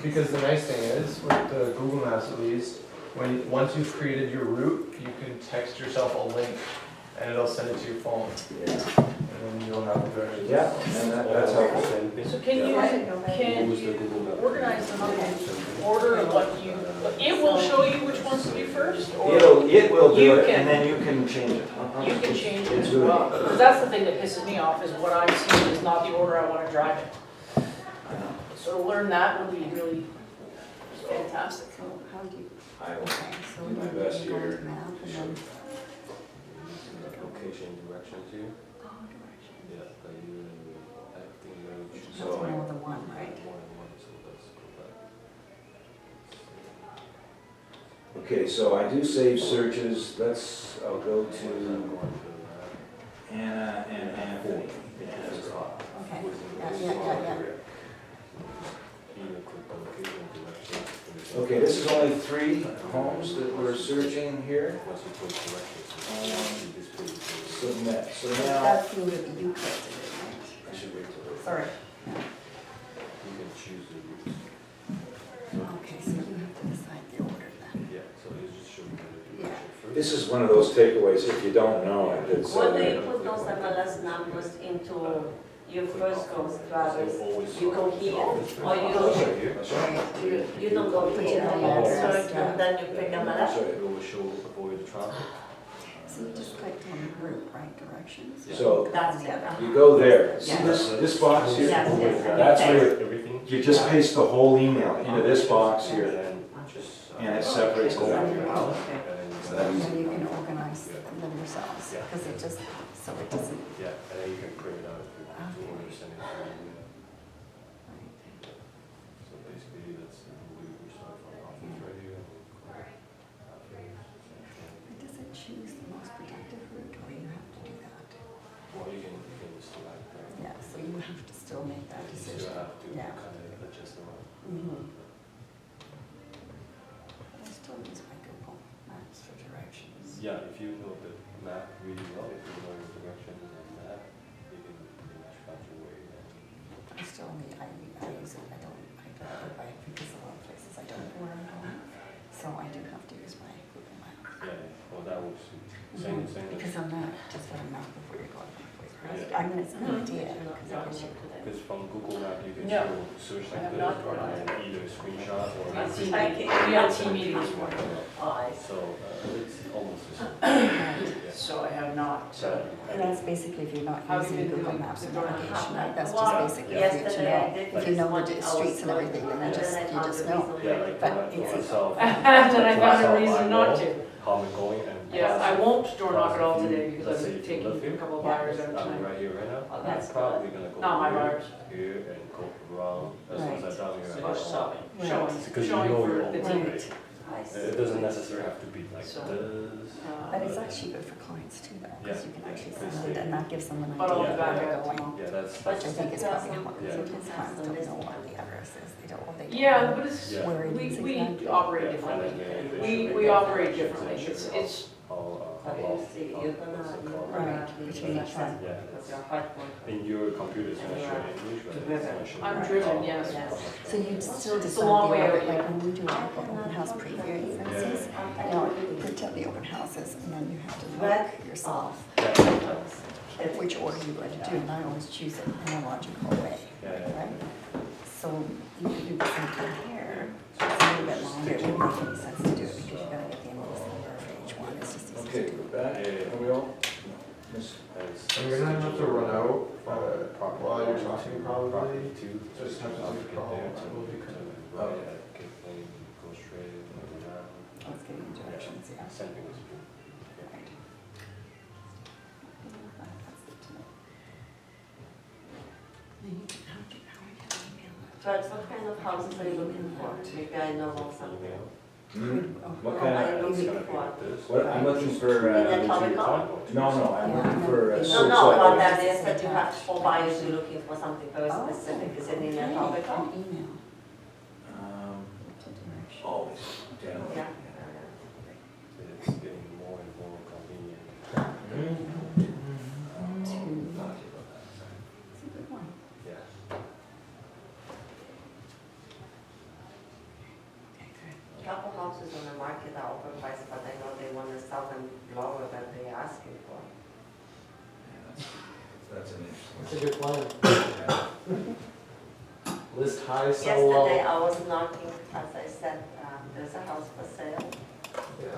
Because the nice thing is, with the Google Maps at least, once you've created your route, you can text yourself a link and it'll send it to your phone. Yeah. And then you'll have the directions. Yeah, and that's helpful. So can you, can organize them in order of what you, it will show you which ones to do first? Or It will do You it, can- and then you can change it. you can change it It's as really- well? Because that's the thing that pisses me off, is what I'm seeing is not the order I want to drive in. So to learn that would be really fantastic. So how do you, I will okay, so do my then best you go here. to map and then, Location directions here. oh, direction. Yeah, but you acting road. That's So- more than one, right? More than one, so let's go back. Okay, so I do save searches. I'll go to Anna and Anthony. Anna's off. Okay, yeah. Okay, this is only 3 homes that we're searching here. Once you put directions, you just put it. Submit. So now, That's the route that you created, right? I should wait till. Sorry. You can choose the routes. Okay, so you have to decide the order then. Yeah, so you just show me the Yeah. direction first. This is one of those takeaways, if you don't know it, it's. When do you put those MLS numbers into your first goes drivers? You go here, or you go here? here. You don't go here, and search, and then you pick MLS? It will show avoid traffic. So you just clicked on the route, right, directions? So That's it. you go there, see Yes. this box here? Yes, yes. That's where Everything. you just paste the whole email into this box And here, then just. and it separates it out. So that And is- then you can organize them yourselves, Yeah. because it just, so it doesn't, Yeah, and then you can print it out if you want to send it to you. So basically, that's we start from office right here. does it choose the most productive route, or you have to do that? Well, you can select, right? Yeah, so you have to still make that You decision. still have to Yeah. kind of adjust them up. Mhm. But I still use my Google Maps for directions. Yeah, if you know the map really well, if you know your directions and map, you can pretty much find your way. I still need, I use it, I don't bike because a lot of places I don't know where I'm going. So I do have to use my Google Maps. Yeah, well, that works too. Same. Because on that, just get a map before you go. I mean, it's an idea, because it gives you. Because from Google Map, you can Yeah. search I have like not this, gone on and either screenshot or. I see. Like, We had a team meeting this morning. So it's almost the same. Right. Yeah. So I have not, And that's basically if you're not How have you using been Google doing Maps the and door navigation, right? That's Well, just basically for you to yesterday I know. did If you know this the one streets and hour everything, then and you then I found just the know. reason Yeah, like But for it's- myself. and then I found a myself, reason I not know to. How I'm going and. Yeah, I won't door knock it all today because Let's say I'm if you taking live here, a couple of Yeah. buyers out I'm tonight. right here right now. Oh, I'm that's probably gonna go. Not my here, buyers. Here and go around, as long as I'm down here. So I just know. shopping, Right. showing, Because you showing know for your the own team. way. I It doesn't necessarily have to be like So, this. But it's actually good for clients too, though, because Yeah. you can actually Because send it, and that gives them an But I'll idea be of back where they're out going. tomorrow. Yeah, that's. But Which I think is probably hard, because Yeah. sometimes clients don't know what the address is, they don't, well, they don't Yeah, know but it's, Yeah. where it is we exactly. operate Yeah, differently. and then they We, should we make operate that differently. decision It's, how But you long, see, how- you're what's it called? Right, which means that- Yeah. because your heart won't. In your computer, it's gonna show English, but it's gonna show. I'm driven, yes. So you still It's a decide long the way order, out. like when we do our open house preview, for instance, you know, you print out the open houses, and then you have to look yourself which order you're going to do, and I always choose it in a logical way, right? So you can do the same thing here, it's a little bit longer, it wouldn't make any sense to do it, because you gotta get the invoice number for each one, it's just easy Okay, to do. we're back. Are we all? Miss- And you're gonna have to run out, while you're talking probably. Too. Just have to do the call, it will be kind of. Right, I can go straight around. Let's get you directions, yeah. Same thing as you. Right. That's good to know. Then you can, how would you email it? But what kind of houses are you looking for? Maybe I know of something. Email. What What kind are of, you It's looking gonna be for? like this. what, I'm looking for, In the Etobicoke? no, I'm looking for. No, so- no, so- but that is that you have four buyers, you're looking for something very Oh, specific, is it in okay. Etobicoke? An email. Oh. To direction. Always, down. Yeah. It's getting more and more convenient. couple houses on the market are overpriced, but I know they want to sell them lower than they're asking for. That's an interesting. That's a good plan. List high, sell Yesterday, low. I was knocking, as I said, there's a house for sale. Yeah.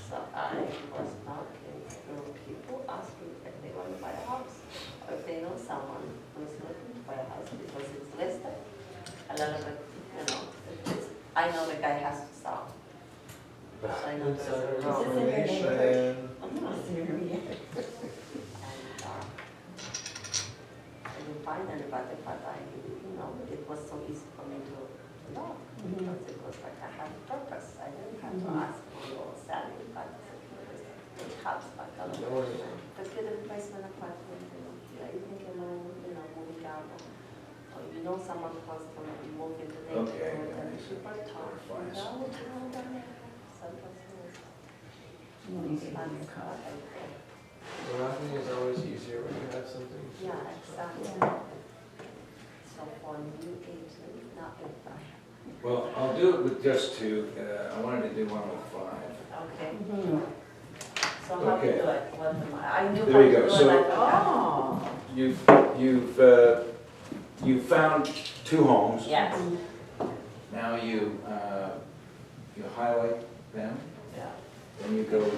So I was knocking, there were people asking if they want to buy a house, or if they know someone who's looking to buy a house because it's listed. A little bit, I know the guy has to sell. So I know there's a Insider road. information. And I didn't find anybody, but it was so easy for me to knock. Because it was like I had a purpose. I didn't have to ask for your salary, but it helps. But let's get a replacement apartment, yeah, you think about, moving out. Or you know someone who wants to move into the Okay, neighborhood and yeah, super tough, clarify. The laughing is always easier when you have something. Yeah, exactly. So for new agent, not if I Well, I'll do it with just two. I wanted to do one with 5. Okay. So how do you Okay. do it? What am I knew There how to you do go. it, So- I forgot. Oh. You've found 2 homes. Yes, Now you highlight them, yeah. then you go to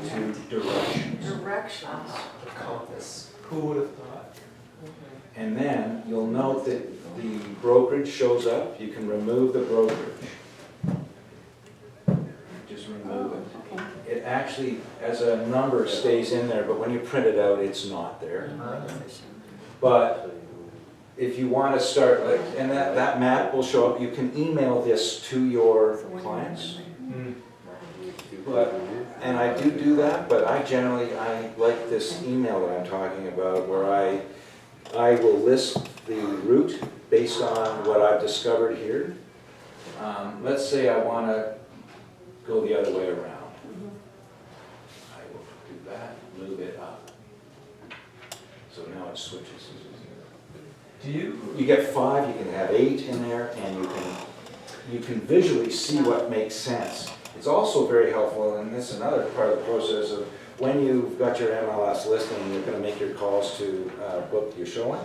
directions. Directions. The compass. Who would have thought? And then you'll note that the brokerage shows up. You can remove the brokerage. Just remove it. It actually, as a number, stays in there, but when you print it out, it's not there. But if you want to start, and that map will show up, you can email this to your clients. And I do that, but I like this email that I'm talking about, where I will list the route based on what I've discovered here. Let's say I want to go the other way around. I will do that, move it up. So now it switches. Do you? You get 5, you can have 8 in there, and you can visually see what makes sense. It's also very helpful, and this is another part of the process of when you've got your MLS listing and you're going to make your calls to book your showing.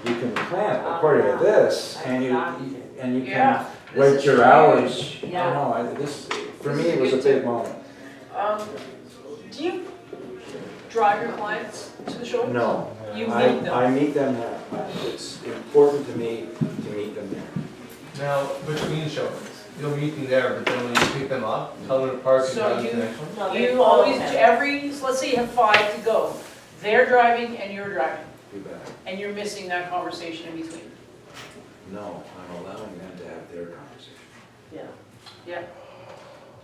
You can plan it according to this, and you can Yeah, this write is your hours. huge. I know, this, for me, it was a big moment. Do you drive your clients to the show? No, You meet them? I meet them there. It's important to me to meet them there. Now, between showings, you'll meet them there, but then when you pick them up, tell them to park and So go to you- the next one? No, they You follow always, him. so let's say you have 5 to go. They're driving and you're driving, You bet. and you're missing that conversation in between. No, I'm allowing them to have their conversation. Yeah, Yeah.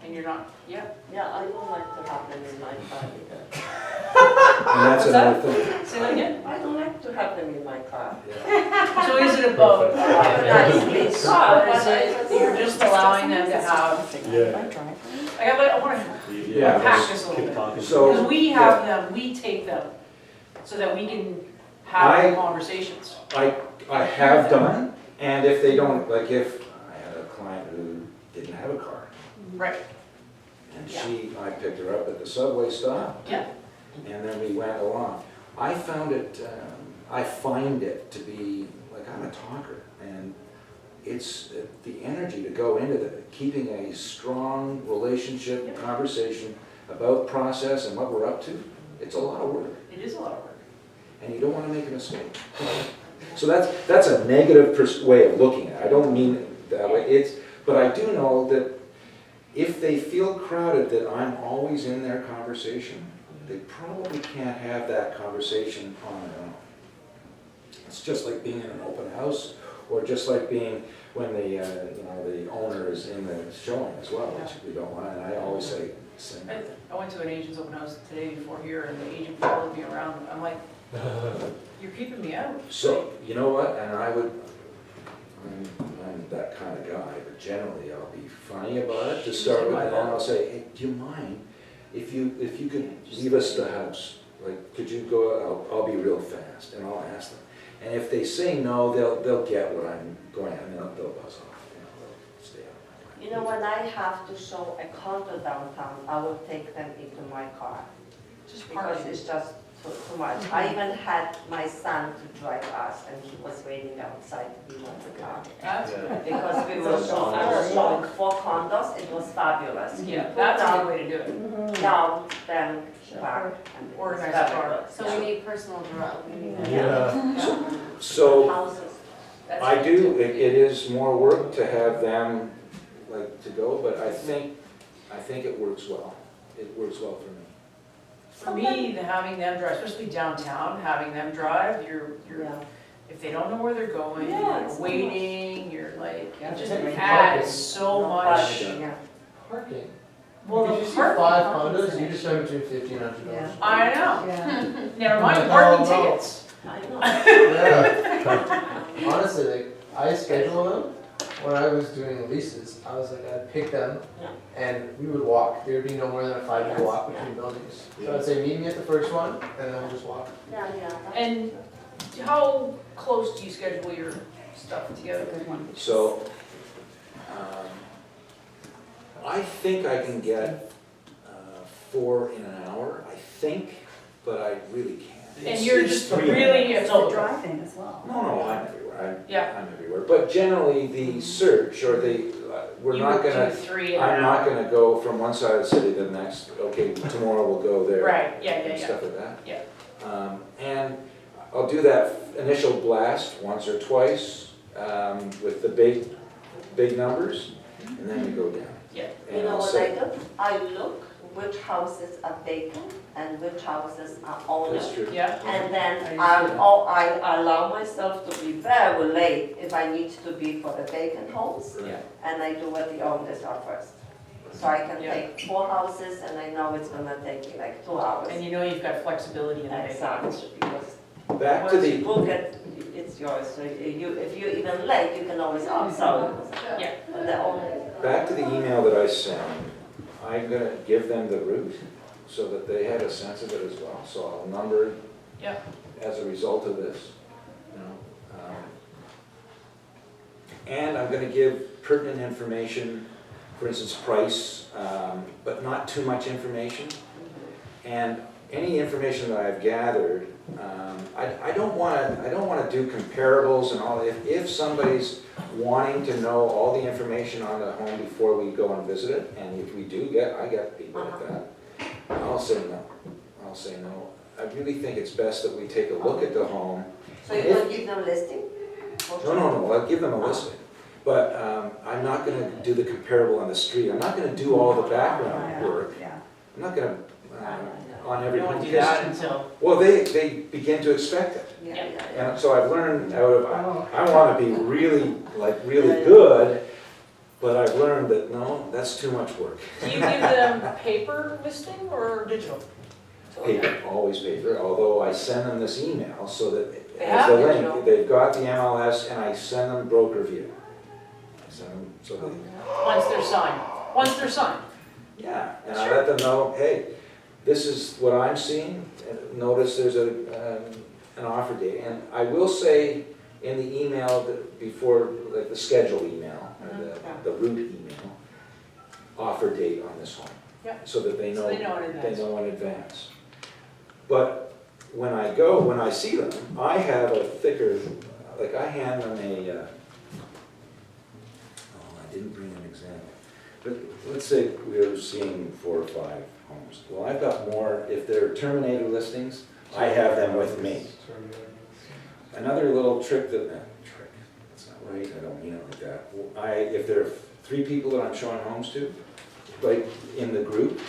And you're not, yeah. yeah, I don't like to have them in my car either. And that's What's another thing. Say that again? I don't like to have them in my car. Yeah. So is it about Nice big or car, is it, you're just allowing them to have, I want to Yeah, unpack this a little Keep bit. talking. So- Because we have them, we take them, so that we can have the conversations. I have done, and if they don't, like if I had a client who didn't have a car, Right. and I picked her up at the subway stop, Yeah. and then we went along. I find it to be, like, I'm a talker, and it's the energy to go into keeping a strong relationship, conversation about process and what we're up to. It's a lot of work, It is a lot of work. and you don't want to make a mistake. So that's a negative way of looking at it. I don't mean it that way. But I do know that if they feel crowded, that I'm always in their conversation, they probably can't have that conversation on their own. It's just like being in an open house, or just like being when the owner is in the showing as well, which we don't want. And I always say, same. I went to an agent's open house today before here, and the agent followed me around. I'm like, you're keeping me out. So, you know what, and I'm that kind of guy, but generally I'll be funny about it to start with, and then I'll say, hey, do you mind if you could leave us the house? Like, could you go, I'll be real fast, and I'll ask them. And if they say no, they'll get what I'm going, and they'll buzz off, they'll stay out. You know, when I have to show a condo downtown, I will take them into my car. Just Because parking. it's just too much. I even had my son to drive us, and he was waiting outside to be in the car. That's good. Because we were showing, I was showing 4 condos, it was fabulous. Yeah, that's a good way to do it. Mm-hmm. Down, then back. and it was Organize very the car. good. So we need personal direction. Yeah. So Houses. That's I good do, too. it is more work to have them like to go, but I think it works well. It works well for me. For me, having them drive, especially downtown, having them drive, you're, Yeah. if they don't know where they're going, Yeah, you're it's waiting, you're like, Yeah. it just Parking. adds so much. Yeah. Parking. Well, If the you see parking, 5 condos, you just spend between $50 and $100. Yeah. I know, Yeah. never mind Oh, parking no. tickets. I know. Yeah. Honestly, like, I schedule them when I was doing leases. I was like, I'd pick them Yeah. and we would walk. There would be no more than a 5-minute walk between buildings. So I'd say, meet me at the first one and then we'll just walk. Yeah, yeah. And how close do you schedule your stuff together? Good one. So, I think I can get 4 in an hour, I think, but I really can't. And It's- you're it's just 3 really, It's it's the all, driving as well. No, I'm everywhere, Yeah. I'm everywhere. But generally, the search, or we're you not would gonna, do 3 in an I'm not hour. gonna go from one side of the city to the next, okay, tomorrow we'll go there. Right, yeah, And yeah. stuff like that. Yeah. And I'll do that initial blast once or twice, with the big numbers, and then we go down. Yeah. You And know I'll what say, I do? I look which houses are vacant and which houses are owned. that's true. Yeah, And then I I allow myself to be very late if I need to be for the vacant homes. Right. yeah. And I do what the owners are first. So I can Yeah. take 4 houses and I know it's gonna take me like 2 hours. And you know you've got flexibility in that. Exactly, because Back to once you the, book it, it's yours. So if you're even late, you can always upsell it. Yeah. But the owner, back to the email that I sent, I'm gonna give them the route so that they have a sense of it as well. So I'll number Yeah. as a result of this, you know. And I'm gonna give pertinent information, for instance, price, but not too much information. And any information that I've gathered, I don't wanna do comparables and all. If somebody's wanting to know all the information on the home before we go and visit it, and if we do I get people like that, I'll say no. I'll say no. I really think it's best that we take a look at the home. so you don't give them listing? No, I'll give them a listing. But I'm not gonna do the comparable on the street. I'm not gonna do all the background work. Yeah. I'm not gonna, on You every don't home. do that until, Well, they begin to expect it. Yeah, Yeah. yeah, yeah. And so I've learned out of, I wanna be really good, but I've learned that, no, that's too much work. do you give them paper listing or digital? Paper, always paper, although I send them this email so that They as have the digital. link, they've got the MLS and I send them broker view. I send them, so they, Once they're signed. yeah, and I let them know, hey, this is what I'm seeing, and notice there's an offer date. And I will say in the email that before, like the schedule email, or the route email, offer date on this home. Yeah. So that they So know, they know in advance. they know in advance. But when I see them, I have a thicker, like I hand them I didn't bring an example. But let's say we're seeing 4 or 5 homes. Well, I've got more, if they're terminated listings, I have them with me. Another little trick that's not right, I don't mean it like that. If there are 3 people that I'm showing homes to, like in the group,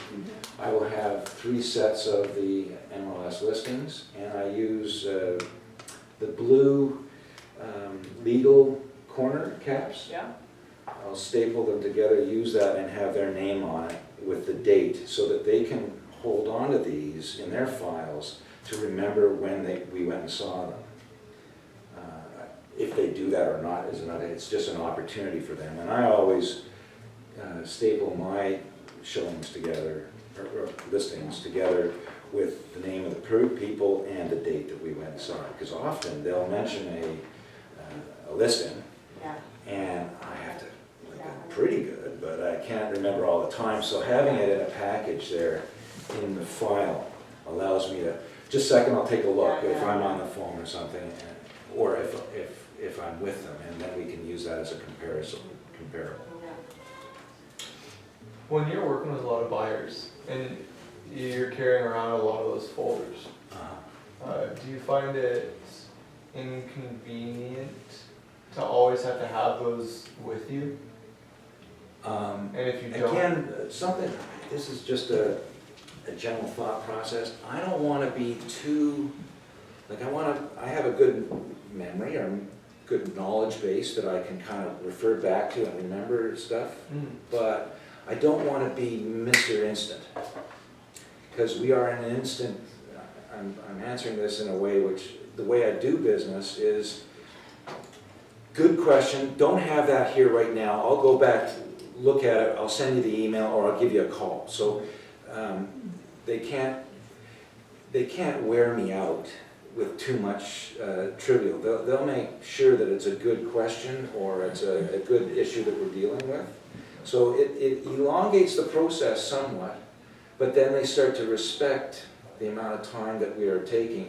I will have 3 sets of the MLS listings, and I use the blue legal corner caps. Yeah. I'll staple them together, use that, and have their name on it with the date, so that they can hold on to these in their files to remember when we went and saw them. If they do that or not is another, it's just an opportunity for them. And I always staple my showings together, or listings together, with the name of the people and the date that we went and saw it. Because often they'll mention a listing, Yeah. and I have to, like, I'm pretty good, but remember all the time, so having it in a package there in the file allows me to, just a second, I'll take a look if I'm on the phone or something, or if I'm with them, and then we can use that as a comparable. When you're working with a lot of buyers and you're carrying around a lot of those folders, do you find it inconvenient to always have to have those with you? And if you don't? Again, this is just a general thought process. I don't want to be too, like I have a good memory or good knowledge base that I can kind of refer back to and remember stuff, but I don't want to be Mr. Instant. Because we are in an instant, I'm answering this in a way which, the way I do business is, good question, don't have that here right now, I'll go back, look at it, I'll send you the email, or I'll give you a call. So they can't wear me out with too much trivial. They'll make sure that it's a good question or it's a good issue that we're dealing with. So it elongates the process somewhat, but then they start to respect the amount of time that we are taking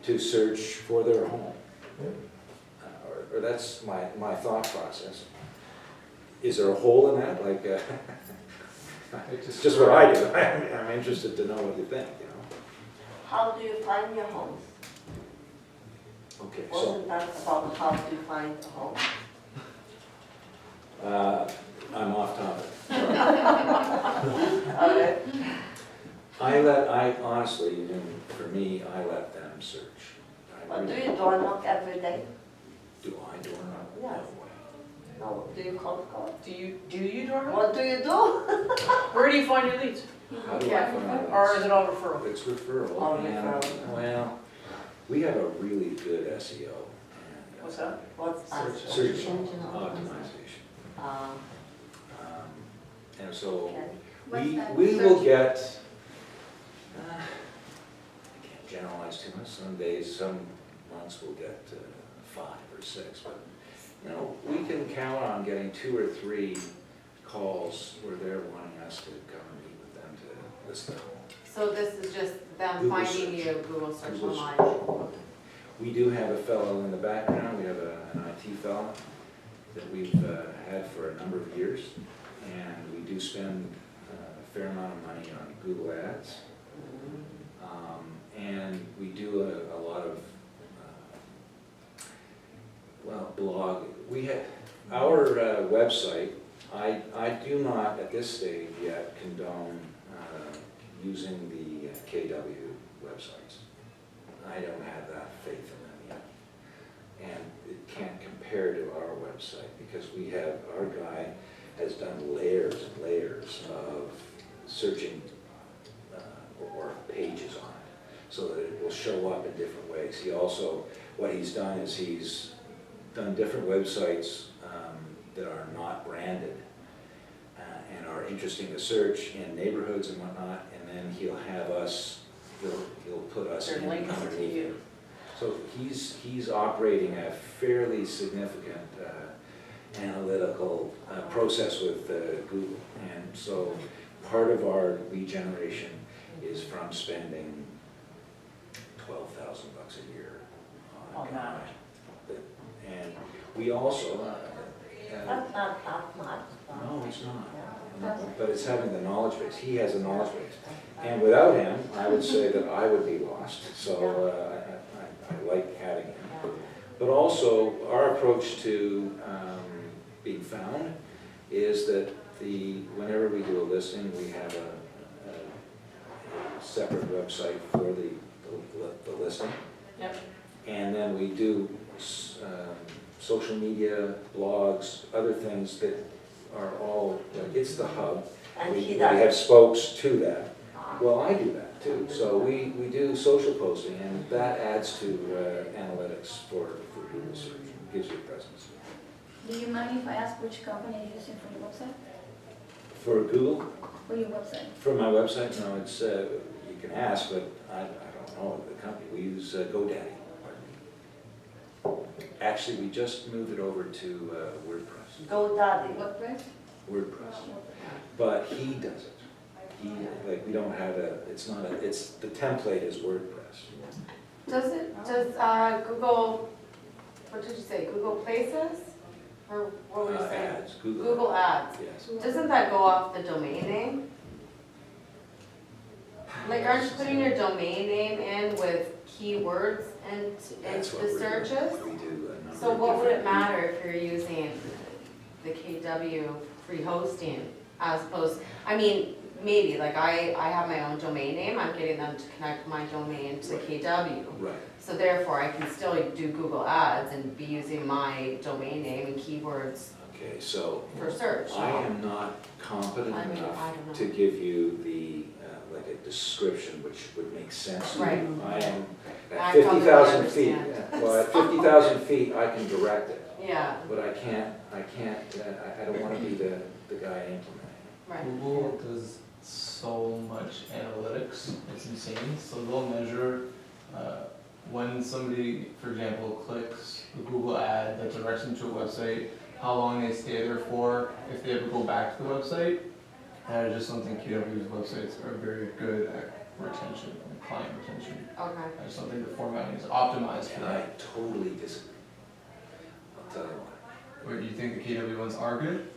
to search for their home. Or that's my thought process. Is there a hole in that? Like, it's just what I do. I'm interested to know what you think, you know. How do you find your homes? Okay, so Wasn't that about how to find a home? I'm off topic. Okay. I honestly, for me, I let them search. But do you door knock every day? Do I door knock? Yes. No, do you cold call? Do you door knock? What do you do? Where do you find your leads? How do I find out? Or is it all referral? It's referral. Oh, and, referral. well, we have a really good SEO. And, What's that? What's that? Search optimization. And so Okay. we will get, I can't generalize too much, some days, some months we'll get 5 or 6, but you know, we can count on getting 2 or 3 calls where they're wanting us to come and meet with them to list their home. So this is just them Google finding search. you, Google search Google search. online? We do have a fellow in the background, we have an IT fellow that we've had for a number of years, and we do spend a fair amount of money on Google Ads. And we do a lot of, well, blog. We have, our website, I do not at this stage yet condone using the KW websites. I don't have that faith in them yet. And it can't compare to our website because we have, our guy has done layers and layers of searching or pages on it so that it will show up in different ways. He also, what he's done is he's done different websites that are not branded and are interesting to search in neighborhoods and whatnot, and then he'll have us, he'll put us There's in links to underneath you. it. So he's operating a fairly significant analytical process with Google, and so part of our lead generation is from spending $12,000 a year On that. And we also, That's not that much. no, it's not, but it's having the knowledge base. He has a knowledge base. And without him, I would say that I would be lost, so I like having him. But also, our approach to being found is that whenever we do a listing, we have a separate website for the listing. Yep. And then we do social media, blogs, other things that are all, it's the hub. And We he have does. spokes to that. Well, I do that too. So we do social posting, and that adds to analytics for Google search, gives you a presence. Do you mind if I ask which company you're using for your website? For Google, For your website? for my website, no, it's, you can ask, but I don't know the company. We use GoDaddy. Actually, we just moved it over to WordPress. GoDaddy. WordPress? WordPress. But he does it. He, like, we don't have it's not it's, the template is WordPress. Does Google, what did you say, Google Places? Or what were you saying? Ads, Google. Google Ads. Yes. Doesn't that go off the domain name? Like, aren't you putting your domain name in with keywords and That's what the we do. searches? We do a number So of what would it different- matter if you're using the KW free hosting as opposed, I mean, maybe, like I have my own domain name, I'm getting them to connect my domain to KW. Right. So therefore, I can still do Google Ads and be using my domain name and keywords Okay, so for search. I am not competent I mean, I enough don't know. to give you the, like a description which would make sense to you. Right. I am at I probably won't 50,000 feet. understand. Well, at 50,000 feet, I can direct it, Yeah, but I can't, I don't want to be the guy implementing. right. Google does so much analytics, it's insane. So they'll measure when somebody, for example, clicks a Google ad that directs them to a website, how long they stay there for, if they ever go back to the website. That is just something KW's websites are very good at retention, and client retention. Okay. I just don't think the formatting is optimized for And I that. totally disagree. I'll tell you why. Where you think the KW ones are good?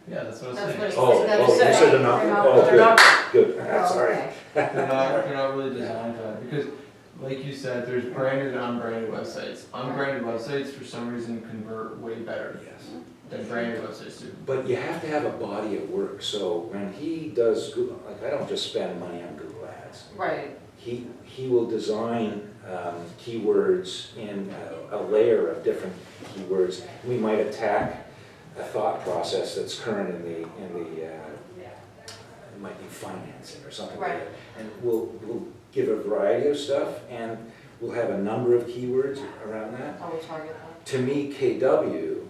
Yeah, that's what I was That's saying. what he Oh, said. you said they're not, oh, They're not- good, Oh, sorry. okay. They're not really designed for that, because like you said, there's branded and unbranded websites. Unbranded websites, for some reason, convert way better Yes. than branded websites do. But you have to have a body of work, so when he does Google, like, I don't just spend money on Google Ads. Right, He will design keywords in a layer of different keywords. We might attack a thought process that's current in the it might be financing or something like Right. that. And we'll give a variety of stuff, and we'll have a number of keywords around that. I will target that. To me, KW,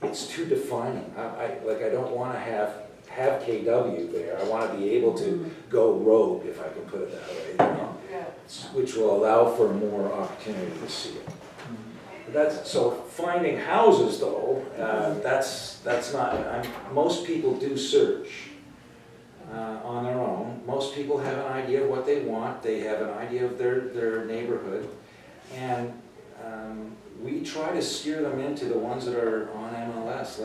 it's too defining. I don't want to have KW there. I want to be able to go rogue, if I can put it that way, you know, Yeah. which will allow for more opportunity to see it. So finding houses though, that's not, most people do search on their own. Most people have an idea of what they want, they have an idea of their neighborhood, and we try to steer them into the ones that are on MLS.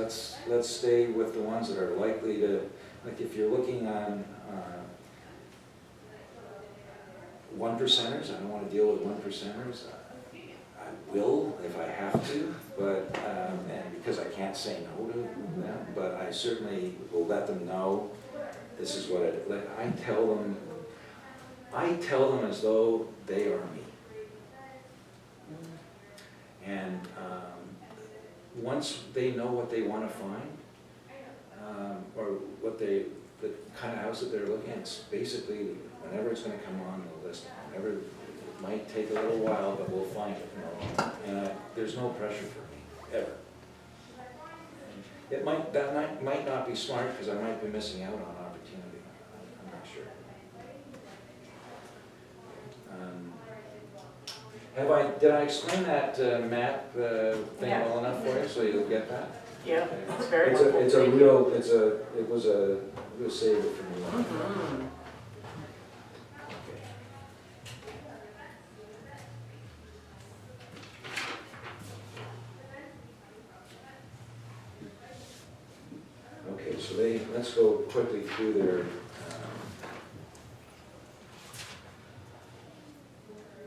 Let's stay with the ones that are likely to, like if you're looking on one percenters, I don't want to deal with one percenters. I will if I have to, but, and because I can't say no to them, but I certainly will let them know this is what like I tell them as though they are me. And once they know what they want to find, or what the kind of house that they're looking at, it's basically whenever it's going to come on the list, whenever. It might take a little while, but we'll find it. And there's no pressure for me, ever. That might not be smart, because I might be missing out on opportunity. I'm not sure. Did I explain that map thing Yeah. well enough for you, so you'll get that? Yeah, it's very It helpful. was a real saver for me. Mhm. Okay, so let's go quickly through their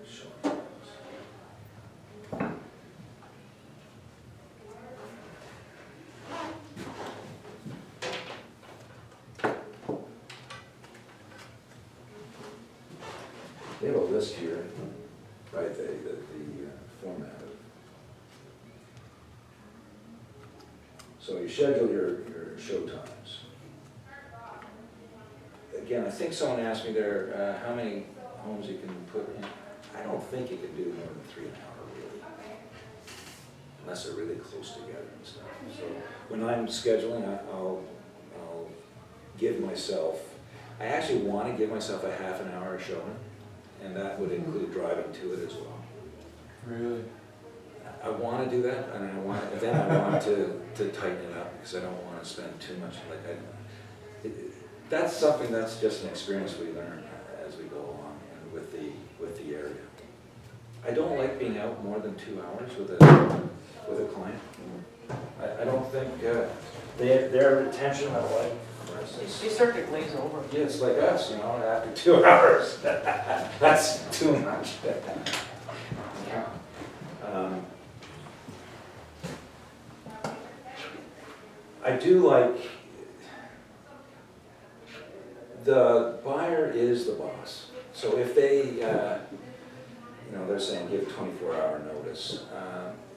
showing. They have a list here, right, the format of. So you schedule your show times. Again, I think someone asked me there, how many homes you can put in. I don't think you can do more than 3 an hour, really. Unless they're really close together and stuff. So when I'm scheduling, I'll give myself, I actually want to give myself a half an hour showing, and that would include driving to it as well. Really? I want to do that, and I want to tighten it up, because I don't want to spend too much, that's something that's just an experience we learn as we go along and with the area. I don't like being out more than 2 hours with a client. I don't think their attention level, You start to glaze over. yeah, it's like us, after 2 hours, that's too much. I do like, the buyer is the boss. So if they, they're saying give 24-hour notice.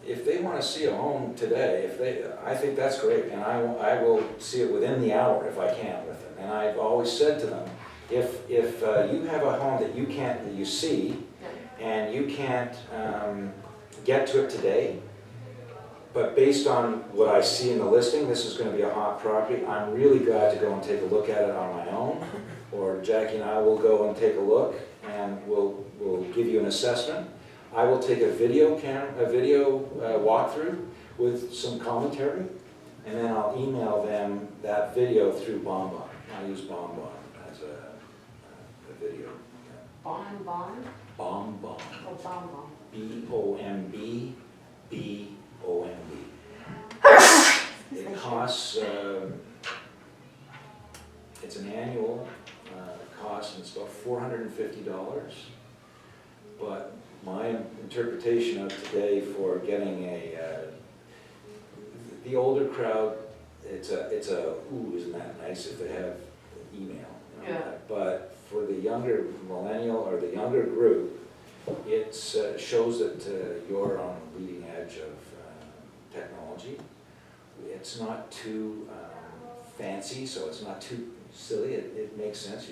If they want to see a home today, I think that's great, and I will see it within the hour if I can with them. And I've always said to them, if you have a home that you see, and you can't get to it today, but based on what I see in the listing, this is going to be a hot property, I'm really glad to go and take a look at it on my own, or Jackie and I will go and take a look, and we'll give you an assessment. I will take a video walkthrough with some commentary, and then I'll email them that video through BombBomb. I use BombBomb as a video. Bon? BombBomb. Oh, bon. BOMB. It costs, it's an annual cost, and it's about $450. But my interpretation of today for getting the older crowd, it's a ooh, isn't that nice if they have email. Yeah. But for the younger millennial or the younger group, it shows that you're on the leading edge of technology. It's not too fancy, so it's not too silly. It makes sense.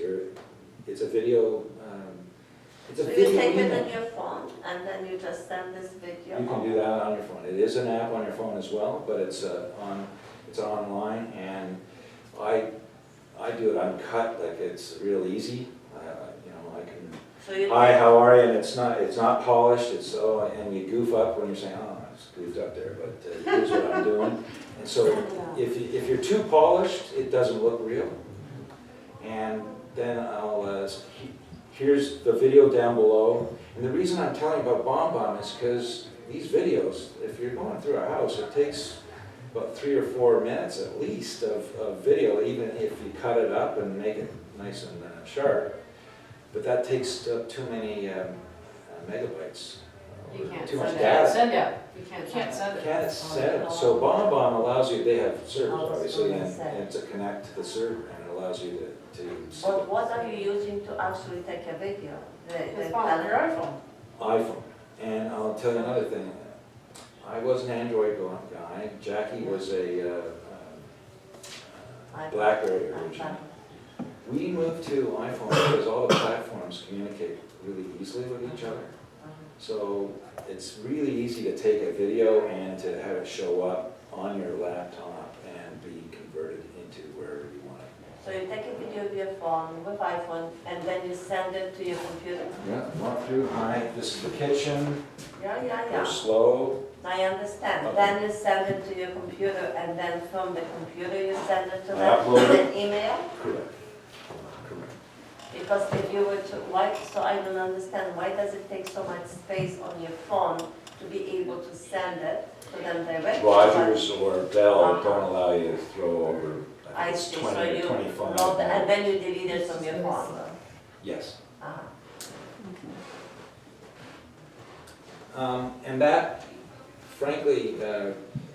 It's a video. It's a So video you take it email. on your phone and then you just send this video? You can do that on your phone. It is an app on your phone as well, but it's online, and I do it uncut, like it's real easy. I can. So you Hi, take- how are you? And it's not polished. And you goof up when you're saying, oh, it's goofed up there, but here's what I'm doing. And so if you're too polished, it doesn't look real. And then here's the video down below. And the reason I'm telling you about BombBomb is because these videos, if you're going through a house, it takes about 3 or 4 minutes at least of video, even if you cut it up and make it nice and sharp. But that takes too many megabytes. You can't Too much send data. Send it. You can't Can't send send it. Can't set it. So BombBomb allows you, they have servers Oh, obviously, so and to connect to the server, and it allows you to But what are you using to actually take a video? It's on your iPhone. iPhone. And I'll tell you another thing. I was an Android guy. Jackie was a BlackBerry originally. We moved to iPhone because all the platforms communicate really easily with each other. So it's really easy to take a video and to have it show up on your laptop and be converted into wherever you want it. So you take a video with your phone, with iPhone, and then you send it to your computer? Yeah, walk through, hi, this is the kitchen, Yeah. go slow. I understand. Okay. Then you send it to your computer, and then from the computer you send it to I them upload in an email? Correct. Because if you were to, so I don't understand, why does it take so much space on your phone to be able to send it to them directly? Rogers or Bell don't allow you to throw over, I I think it's see, 20 so or you 25. load, and then you delete it from your phone? Yes. Ah. And that, frankly,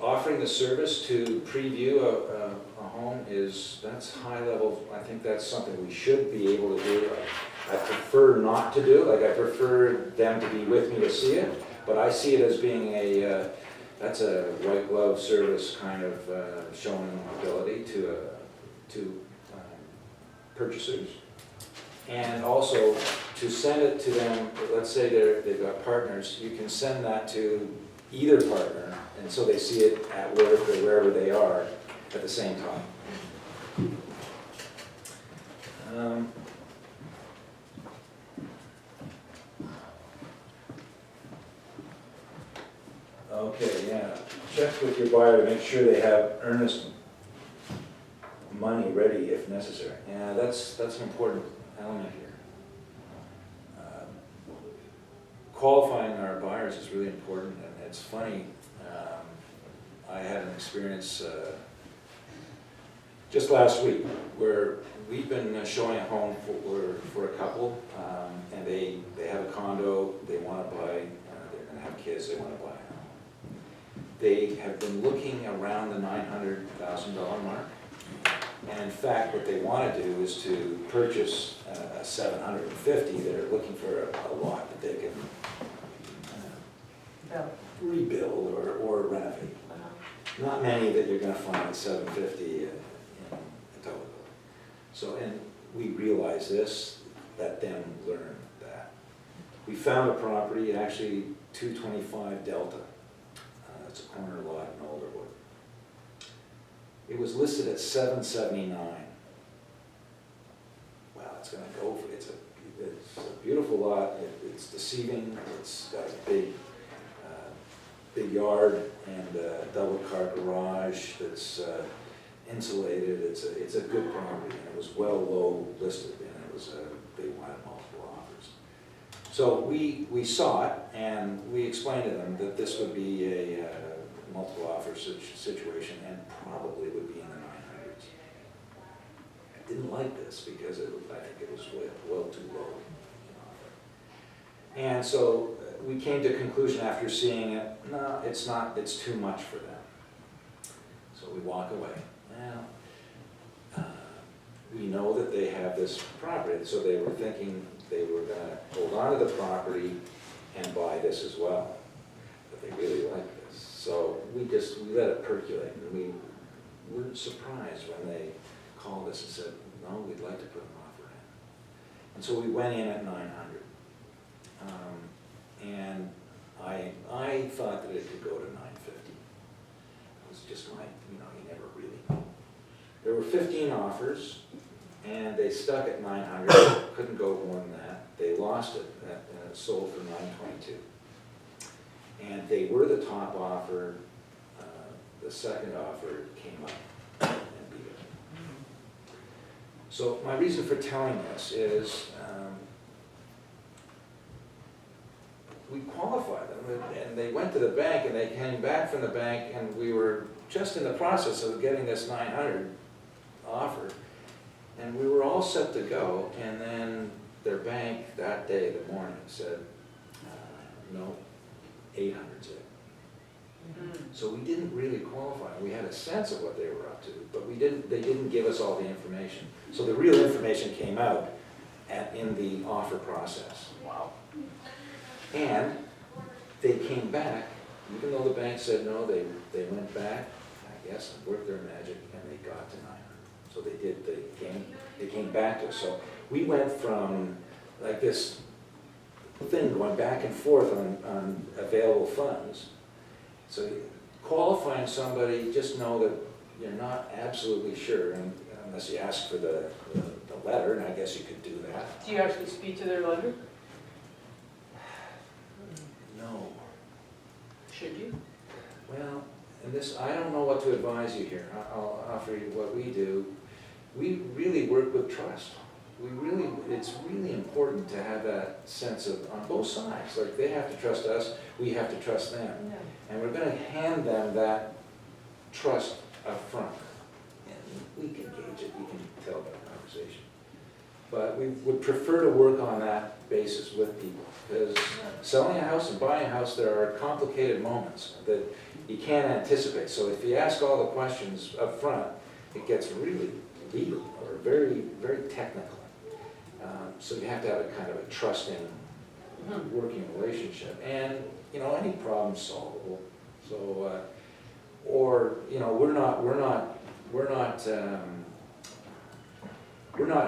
offering the service to preview a home that's high level. I think that's something we should be able to do. I prefer not to do, I prefer them to be with me to see it, but I see it as being that's a white glove service kind of showing ability to purchasers. And also to send it to them, let's say they've got partners, you can send that to either partner, and so they see it at work or wherever they are at the same time. check with your buyer to make sure they have earnest money ready if necessary. Yeah, that's an important element here. Qualifying our buyers is really important, and it's funny, I had an experience just last week where we've been showing a home for a couple, and they have a condo, they want to buy, they're going to have kids, they want to buy a home. They have been looking around the $900,000 mark, and in fact what they want to do is to purchase a $750,000. They're looking for a lot that they can rebuild or renovate. Not many that you're going to find at $750,000 in Etobicoke. So, and we realize this, let them learn that. We found a property, actually 225 Delta. It's a corner lot in Alderwood. It was listed at $779,000. Well, it's going to go for it's a beautiful lot. It's deceiving. It's got a big yard and a double car garage that's insulated. It's a good property, and it was well low listed, and it was they wanted multiple offers. So we saw it, and we explained to them that this would be a multiple offer situation, and probably would be in the 900s. I didn't like this because I think it was well too low in offer. And so we came to a conclusion after seeing it, no, it's not, it's too much for them. So we walk away. Well, we know that they have this property, so they were thinking they were going to hold on to the property and buy this as well. But they really like this. So we let it percolate, and we were surprised when they called us and said, no, we'd like to put an offer in. And so we went in at 900. And I thought that it could go to 950. It was just my, you never really know. There were 15 offers, and they stuck at 900, couldn't go more than that. They lost it, and it sold for 922. And they were the top offer. The second offer came up and beat it. So my reason for telling this is we qualified them, and they went to the bank, and they came back from the bank, and we were just in the process of getting this 900 offer, and we were all set to go, and then their bank that day, the morning, said, no, 800's it. So we didn't really qualify. We had a sense of what they were up to, but they didn't give us all the information. So the real information came out in the offer process. Wow. And they came back, even though the bank said no, they went back, I guess, and worked their magic, and they got to 900. So they did, they came back to us. So we went from like this thing going back and forth on available funds. So qualifying somebody, just know that you're not absolutely sure, unless you ask for the letter, and I guess you could do that. Do you actually speak to their lender? No. Should you? Well, and this, I don't know what to advise you here. I'll offer you what we do. We really work with trust. It's really important to have that sense of, on both sides, like they have to trust us, we have to trust them. Yeah. And we're going to hand them that trust up front. And we can gauge it, we can tell by the conversation. But we would prefer to work on that basis with people, because selling a house and buying a house, there are complicated moments that you can't anticipate. So if you ask all the questions up front, it gets really legal or very, very technical. So you have to have a kind of a trusting, working relationship, and any problem solvable. So, or we're not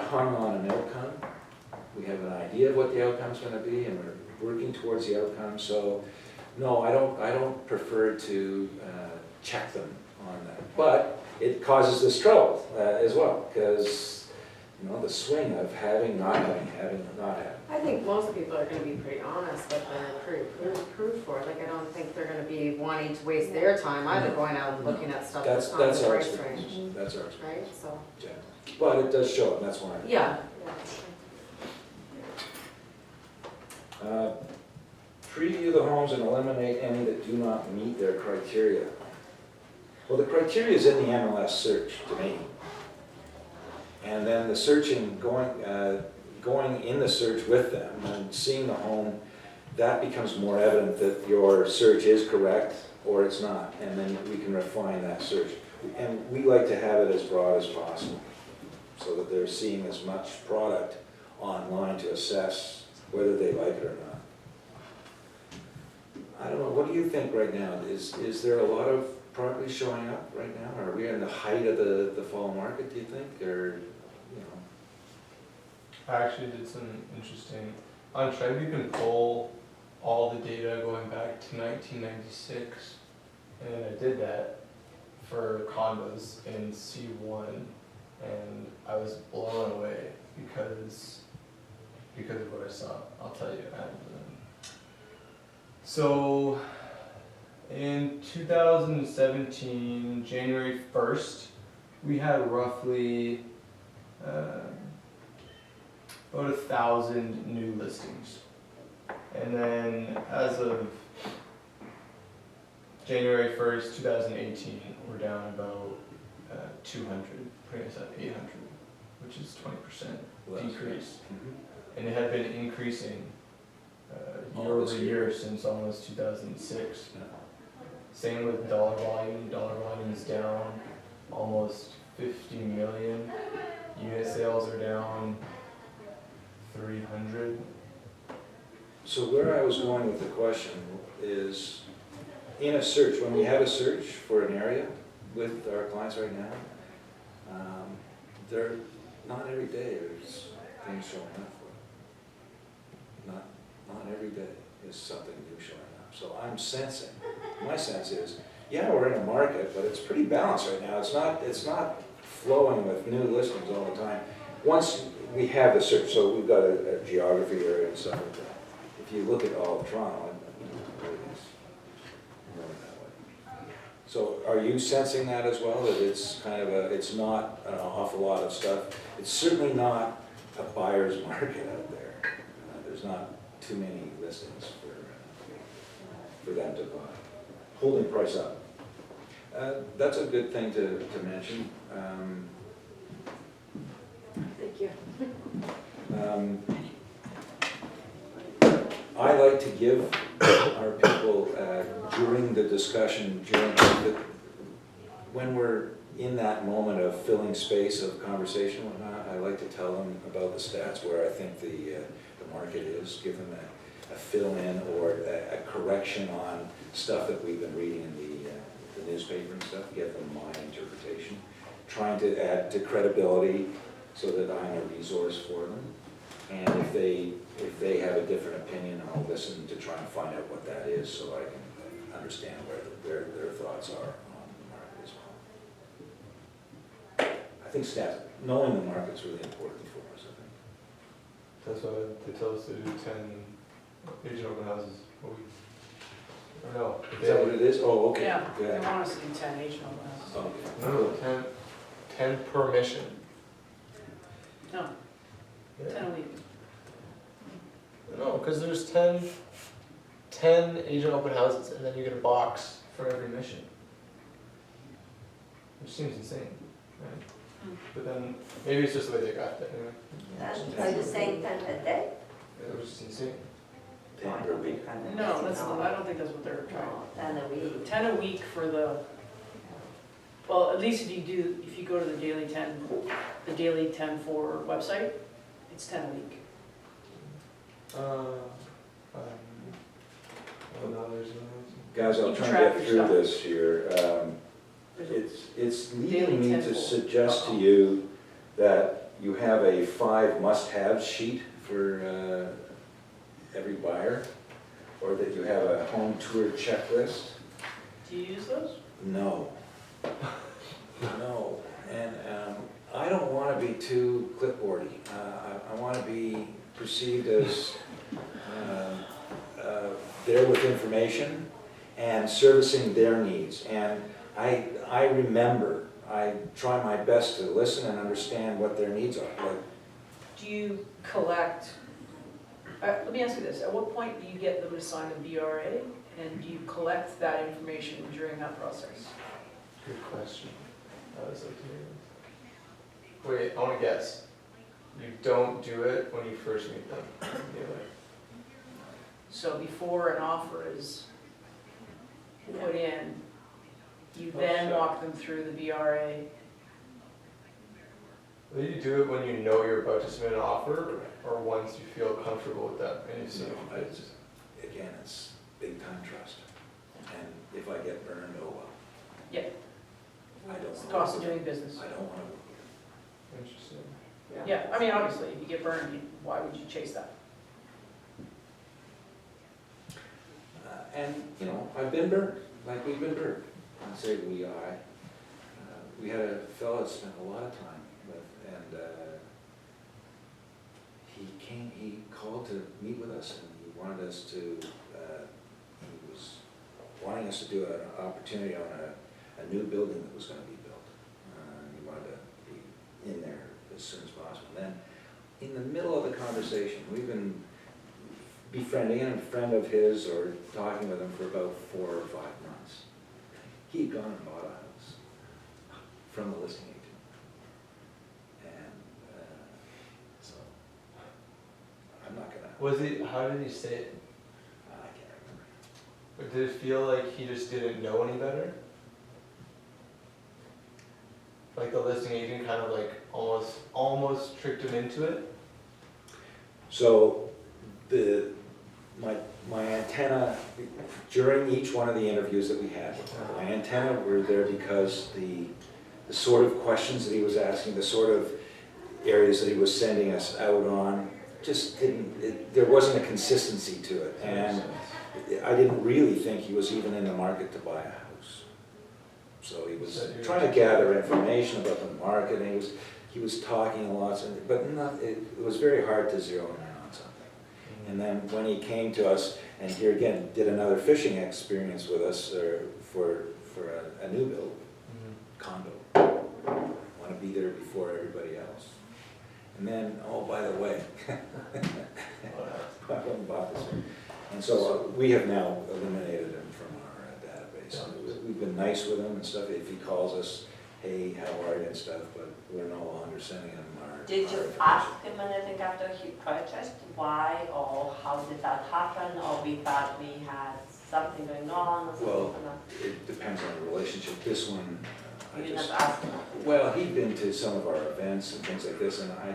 hung on an outcome. We have an idea of what the outcome's going to be, and we're working towards the outcome. So, no, I don't prefer to check them on that. But it causes this trouble as well, because you know, the swing of having, not having, not having. I think most people are gonna be pretty honest that they're pretty approved for it. Like, I don't think they're gonna be wanting to waste their time either going out and looking at stuff that's not in That's the our price experience, range, that's our experience. right? So, Yeah. But it does show, and that's why. yeah. Preview the homes and eliminate any that do not meet their criteria. Well, the criteria is in the MLS search to me. And then the searching, going in the search with them and seeing the home, that becomes more evident that your search is correct or it's not. And then we can refine that search. And we like to have it as broad as possible so that they're seeing as much product online to assess whether they like it or not. I don't know, what do you think right now? Is there a lot of properties showing up right now? Are we in the height of the fall market, do you think, or, you know? I actually did some interesting, on Trend you can pull all the data going back to 1996, and I did that for condos in C1, and I was blown away because of what I saw. I'll tell you. So in 2017, January 1st, we had roughly about 1,000 new listings. And then as of January 1st, 2018, we're down about 200, putting us at 800, which is 20% decrease. And it had been increasing year over year since almost 2006. Same with dollar volume. Dollar volume is down almost 50 million. Unit sales are down 300. So where I was going with the question is, in a search, when we have a search for an area with our clients right now, they're not every day there's things showing up for them. Not every day is something new showing up. So I'm sensing, my sense is, yeah, we're in a market, but it's pretty balanced right now. It's not flowing with new listings all the time. Once we have the search, so we've got a geography area and stuff like that. If you look at all of Toronto, everything's running that way. So are you sensing that as well, that it's kind of it's not an awful lot of stuff? It's certainly not a buyer's market out there. There's not too many listings for them to buy. Holding price up. That's a good thing to mention. Thank you. I like to give our people, during the discussion, when we're in that moment of filling space of conversation and whatnot, I like to tell them about the stats where I think the market is, give them a fill-in or a correction on stuff that we've been reading in the newspaper and stuff, give them my interpretation, trying to add to credibility so that I'm a resource for them. And if they have a different opinion, I'll listen to try and find out what that is so I can understand where their thoughts are on the market as well. I think stats, knowing the market's really important for us, I think. That's why they tell us to do 10 agent open houses a week. Or no. Is that what it is? Oh, okay. Yeah, they Good. want us to do 10 agent open houses. Okay. No, 10 per mission. No, Yeah. 10 a week. No, because there's 10 agent open houses, and then you get a box for every mission. Which seems insane, right? But then, maybe it's just the way they got that, anyway. And are you saying 10 a day? It was just insane. No, I don't think 10 a day. No, I don't think that's what they're trying. No, 10 a week. 10 a week for the, well, at least if you go to the Daily 10 for website, it's 10 a week. Oh, no, there's Guys, I'll You try track and get your through stuff. this here. There's a- It's Daily leading me to temple. suggest to you that you have a 5 must-have sheet for every buyer, or that you have a home tour checklist. Do you use those? No. No. And I don't want to be too clipboard perceived as there with information and servicing their needs. And I remember, I try my best to listen and understand what their needs are. Like, Do you collect, let me ask you this, at what point do you get them to sign a BRA? And do you collect that information during that process? Good question. I was like, wait, I want to guess. You don't do it when you first meet them. So before an offer is put in, you then walk them through the BRA. Will you do it when you know you're about to submit an offer, or once you feel comfortable with that and you see it? Again, it's big time trust. And if I get burned, oh well. Yeah. I don't It's the wanna cost of work doing business. I don't want to. Interesting. Yeah, I mean, obviously, if you get burned, why would you chase that? And, you know, I've been burned, like we've been burned. I say we, we had a fellow that spent a lot of time with, and he called to meet with us, and he wanted us to, he was wanting us to do an opportunity on a new building that was gonna be built. He wanted to be in there as soon as possible. And then, in the middle of the conversation, we've been befriending a friend of his or talking with him for about 4 or 5 months. He'd gone and bought a house from the listing agent. And so, I'm not gonna, Was he, how did he say it? I can't remember. Or did it feel like he just didn't know any better? Like the listing agent kind of like almost tricked him into it? So, my antenna, during each one of the interviews that we had, my antenna were there because the sort of questions that he was asking, the sort of areas that he was sending us out on, just didn't, there wasn't a consistency to it. And I didn't really think he was even in the market to buy a house. So he was trying to gather information about the market, and he was talking a lot, but it was very hard to zero in on something. And then when he came to us, and here again, did another fishing experience with us for a new build condo. Want to be there before everybody else. And then, oh, by the way, I went and bought this one. And so we have now eliminated him from our database. We've been nice with him and stuff. If he calls us, hey, how are you and stuff, but we're no longer sending him our. Did you ask him anything after he purchased? Why or how did that happen? Or we thought we had something going on or something? Well, it depends on the relationship. This one, You I didn't just, ask him? well, he'd been to some of our events and things like this, and I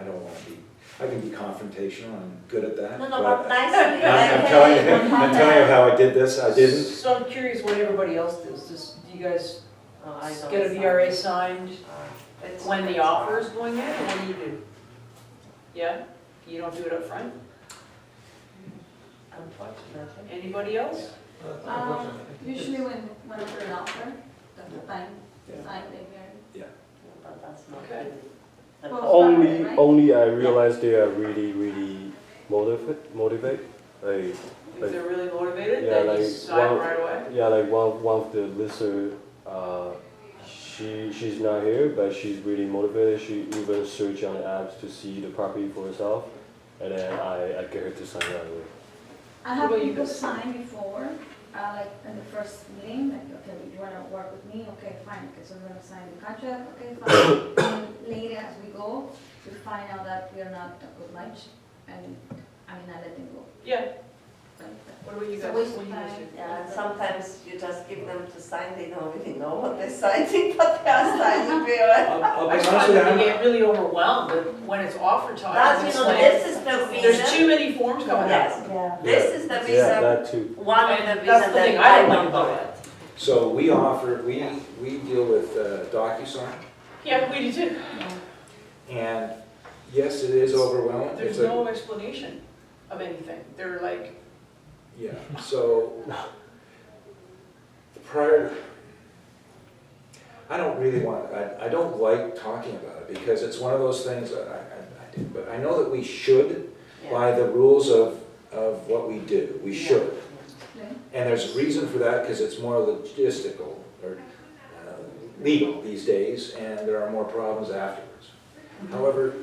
don't want to be, I can be confrontational, I'm good at that. No, but nicely. I'm telling you how I did this, I didn't. So I'm curious what everybody else does. Do you guys Oh, I know get a it's VRA not- signed It's- when the offer is going in, or what do you do? Yeah? You don't do it up front? Unfortunately. Anybody else? Usually when after an offer, the time, Yeah. sign the VRA. But that's not Okay. really the Well, problem. right? Only I realize they are really motivate. Like, If they're really motivated, Yeah, then you like sign one- right away? yeah, like one of the lister, she's not here, but she's really motivated. She even search on the apps to see the property for herself, and then I get her to sign right away. I have What about you people guys? sign before, like in the first meeting, like, okay, you wanna work with me, okay, fine, okay, so we're gonna sign the contract, okay, fine. And later as we go, we find out that we are not a good match, and I let them go. Yeah. Like, What about you It's a guys? waste What of do you guys time. do? Yeah, and sometimes you just give them to sign, they don't really know what they're signing, but they are signing there. I'll I be just honest find with that they you, get really overwhelmed when it's offer time. That's, It's you know, like, this is the reason. there's too many forms coming out. Yes, this is the Yeah, reason, that too. one of the And reasons that's the thing that I I don't like don't about do it. it. so we offer, we deal with DocuSign, Yeah, we do too. and yes, it is overwhelming. There's It's a- no explanation of anything. They're like, Yeah, so prior, I don't really want, I don't like talking about it because it's one of those things that I do, but I know that we should, by the rules of what we do. We should. Okay. And there's a reason for that, because it's more logistical or legal these days, and there are more problems afterwards. However,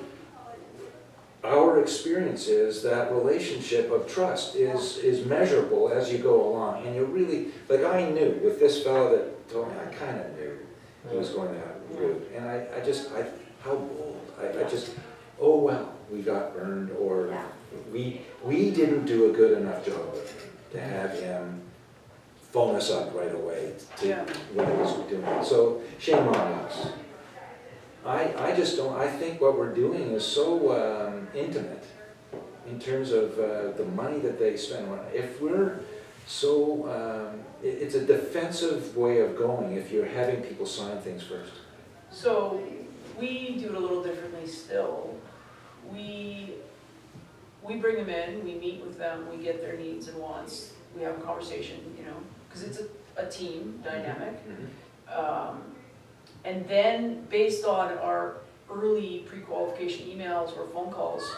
our experience is that relationship of trust is measurable as you go along. And you really, like I knew with this fellow that told me, I kind of knew he was going that route. And how bold. I just, oh well, we got burned, or Yeah. we didn't do a good enough job to have him phone us up right away to Yeah. when he was doing it. So shame on us. I just don't, I think what we're doing is so intimate in terms of the money that they spend on it. If we're so, it's a defensive way of going if you're having people sign things first. So we do it a little differently still. We bring them in, we meet with them, we get their needs and wants, we have a conversation, because it's a team dynamic. And then based on our early pre-qualification emails or phone calls,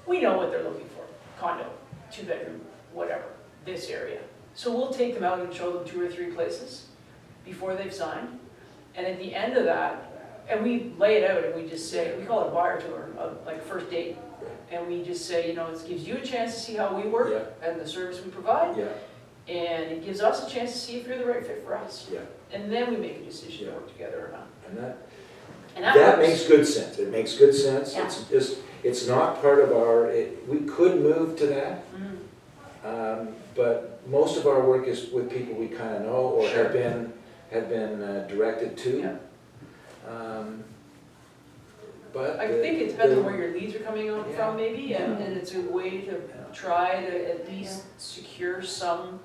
we know what they're looking for. Condo, 2-bedroom, whatever, this area. So we'll take them out and show them 2 or 3 places before they've signed. And at the end of that, and we lay it out and we just say, we call it a buyer tour, like first date. And we just say, it gives you a chance to see how we work Yeah. and the service we provide. Yeah, And it gives us a chance to see if you're the right fit for us. yeah. And then we make a decision to Yeah. work together or not. And And that that works. makes good sense. It makes good sense. Yeah. It's just, it's not part of our, we could move to that. Mhm. But most of our work is with people we kind of know or Sure. have been directed to. Yeah. But I think it depends on where your leads are coming on from maybe, and it's a way to try to at least secure some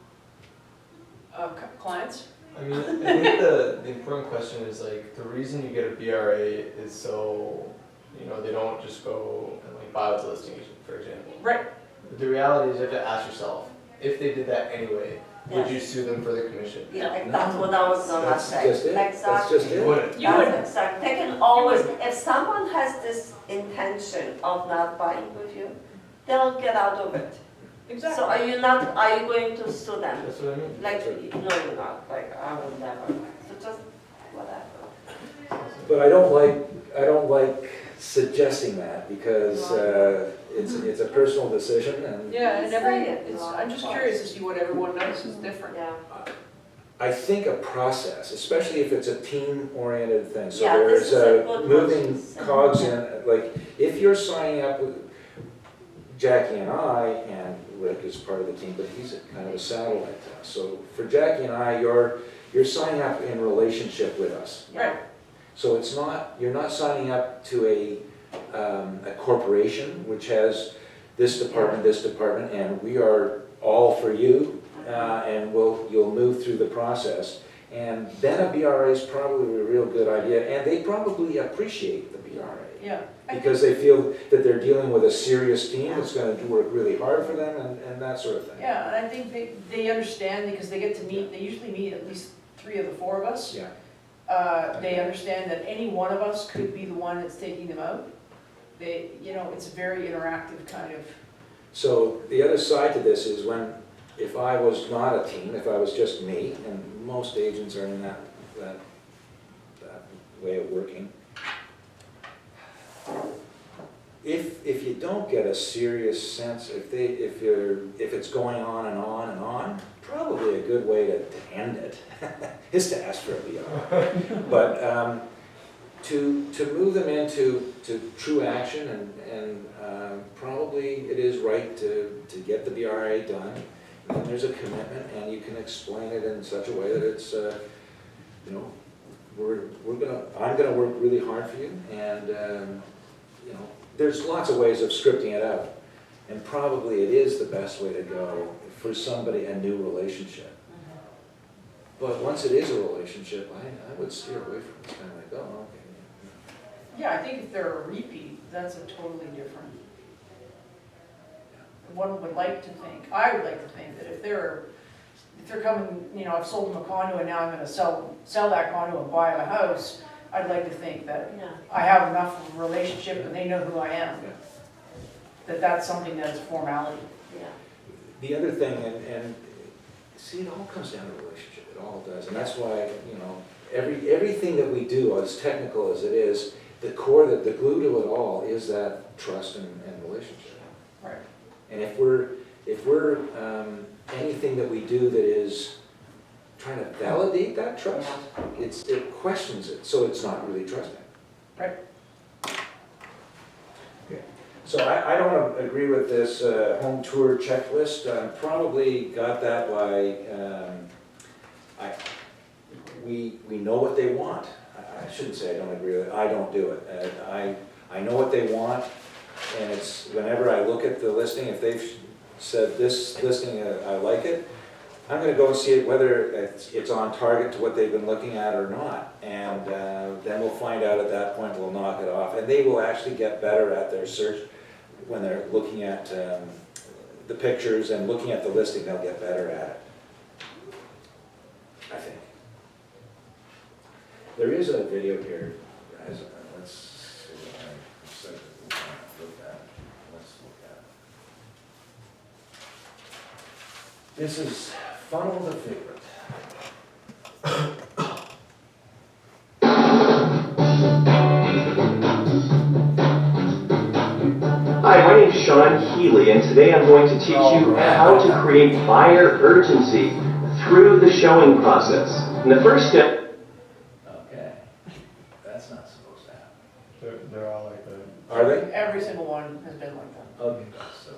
clients. I mean, I think the important question is like, the reason you get a BRA is so, they don't just go and like buy out the listing agent, for example. Right. But the reality is you have to ask yourself, if they did that anyway, would you sue them for the commission? Yeah, like that's what I was gonna That's say. just it. That's Exactly. just You it. wouldn't. You wouldn't. That's exactly. They can always, if someone has this intention of not buying with you, they'll get out of it. So Exactly. are you going to sue them? That's what I mean. Like, no, you're not, like, I would never. So just whatever. But I don't like suggesting that because it's a personal decision and Yeah, and Say it. I'm just curious to see what everyone does is different. Yeah. I think a process, especially if it's a team-oriented thing, so Yeah, there's this is a good moving one. cogs in, like, if you're signing up with Jackie and I, and Rick is part of the team, but he's kind of a satellite to us. So for Jackie and I, you're signing up in relationship with us. Right. So it's not, you're not signing up to a corporation which has this department, and we are all for you, and you'll move through the process. And then a BRA is probably a real good idea, and they probably appreciate the BRA. Yeah. Because they feel that they're dealing with a serious team that's gonna work really hard for them and that sort of thing. Yeah, and I think they understand because they get to meet, they usually meet at least 3 of the 4 of us. Yeah. They understand that any one of us could be the one that's taking them out. It's a very interactive kind of. So the other side to this is if I was not a team, if I was just me, and most agents are in that way of working. If you don't get a serious sense, if it's going on and on and on, probably a good way to end it is to ask for a BR. But to move them into true action and probably it is right to get the BRA done. And there's a commitment, and you can explain it in such a way that it's I'm gonna work really hard for you, and there's lots of ways of scripting it out, and probably it is the best way to go for somebody, a new relationship. But once it is a relationship, I would steer away from it. It's kind of like, oh, okay. Yeah, I think if they're a repeat, that's a totally different. One would like to think, I would like to think that if they're coming, I've sold them a condo and now I'm gonna sell that condo and buy a house, I'd like to think that Yeah. I have enough of a relationship and they know who I am. that's something that's formality. Yeah. The other thing, and see, it all comes down to relationship, it all does, and that's why, you know, everything that we do, as technical as it is, the core, the glue to it all is that trust and relationship. Right. And if we're anything that we do that is trying to validate that trust, it questions it, so it's not really trusting. Right. So I don't agree with this home tour checklist. Probably got that by, we know what they want. I shouldn't say I don't agree with it, I don't do it. I know what they want, and it's, whenever I look at the listing, if they've said this listing, I like it, I'm gonna go and see it whether it's on target to what they've been looking at or not. And then we'll find out at that point, we'll knock it off. And they will actually get better at their search when they're looking at the pictures and looking at the listing, they'll get better at it, I think. There is a video here, guys. Let's see what I said that we want to look at. Let's look at it. This is Funnel the Favorite. Hi, my name is Sean Healy, and today I'm going to teach you how to create buyer urgency through the showing process. And the first step... Okay, that's not supposed to happen. They're all like that. Are they? Every single one has been like that. Okay, so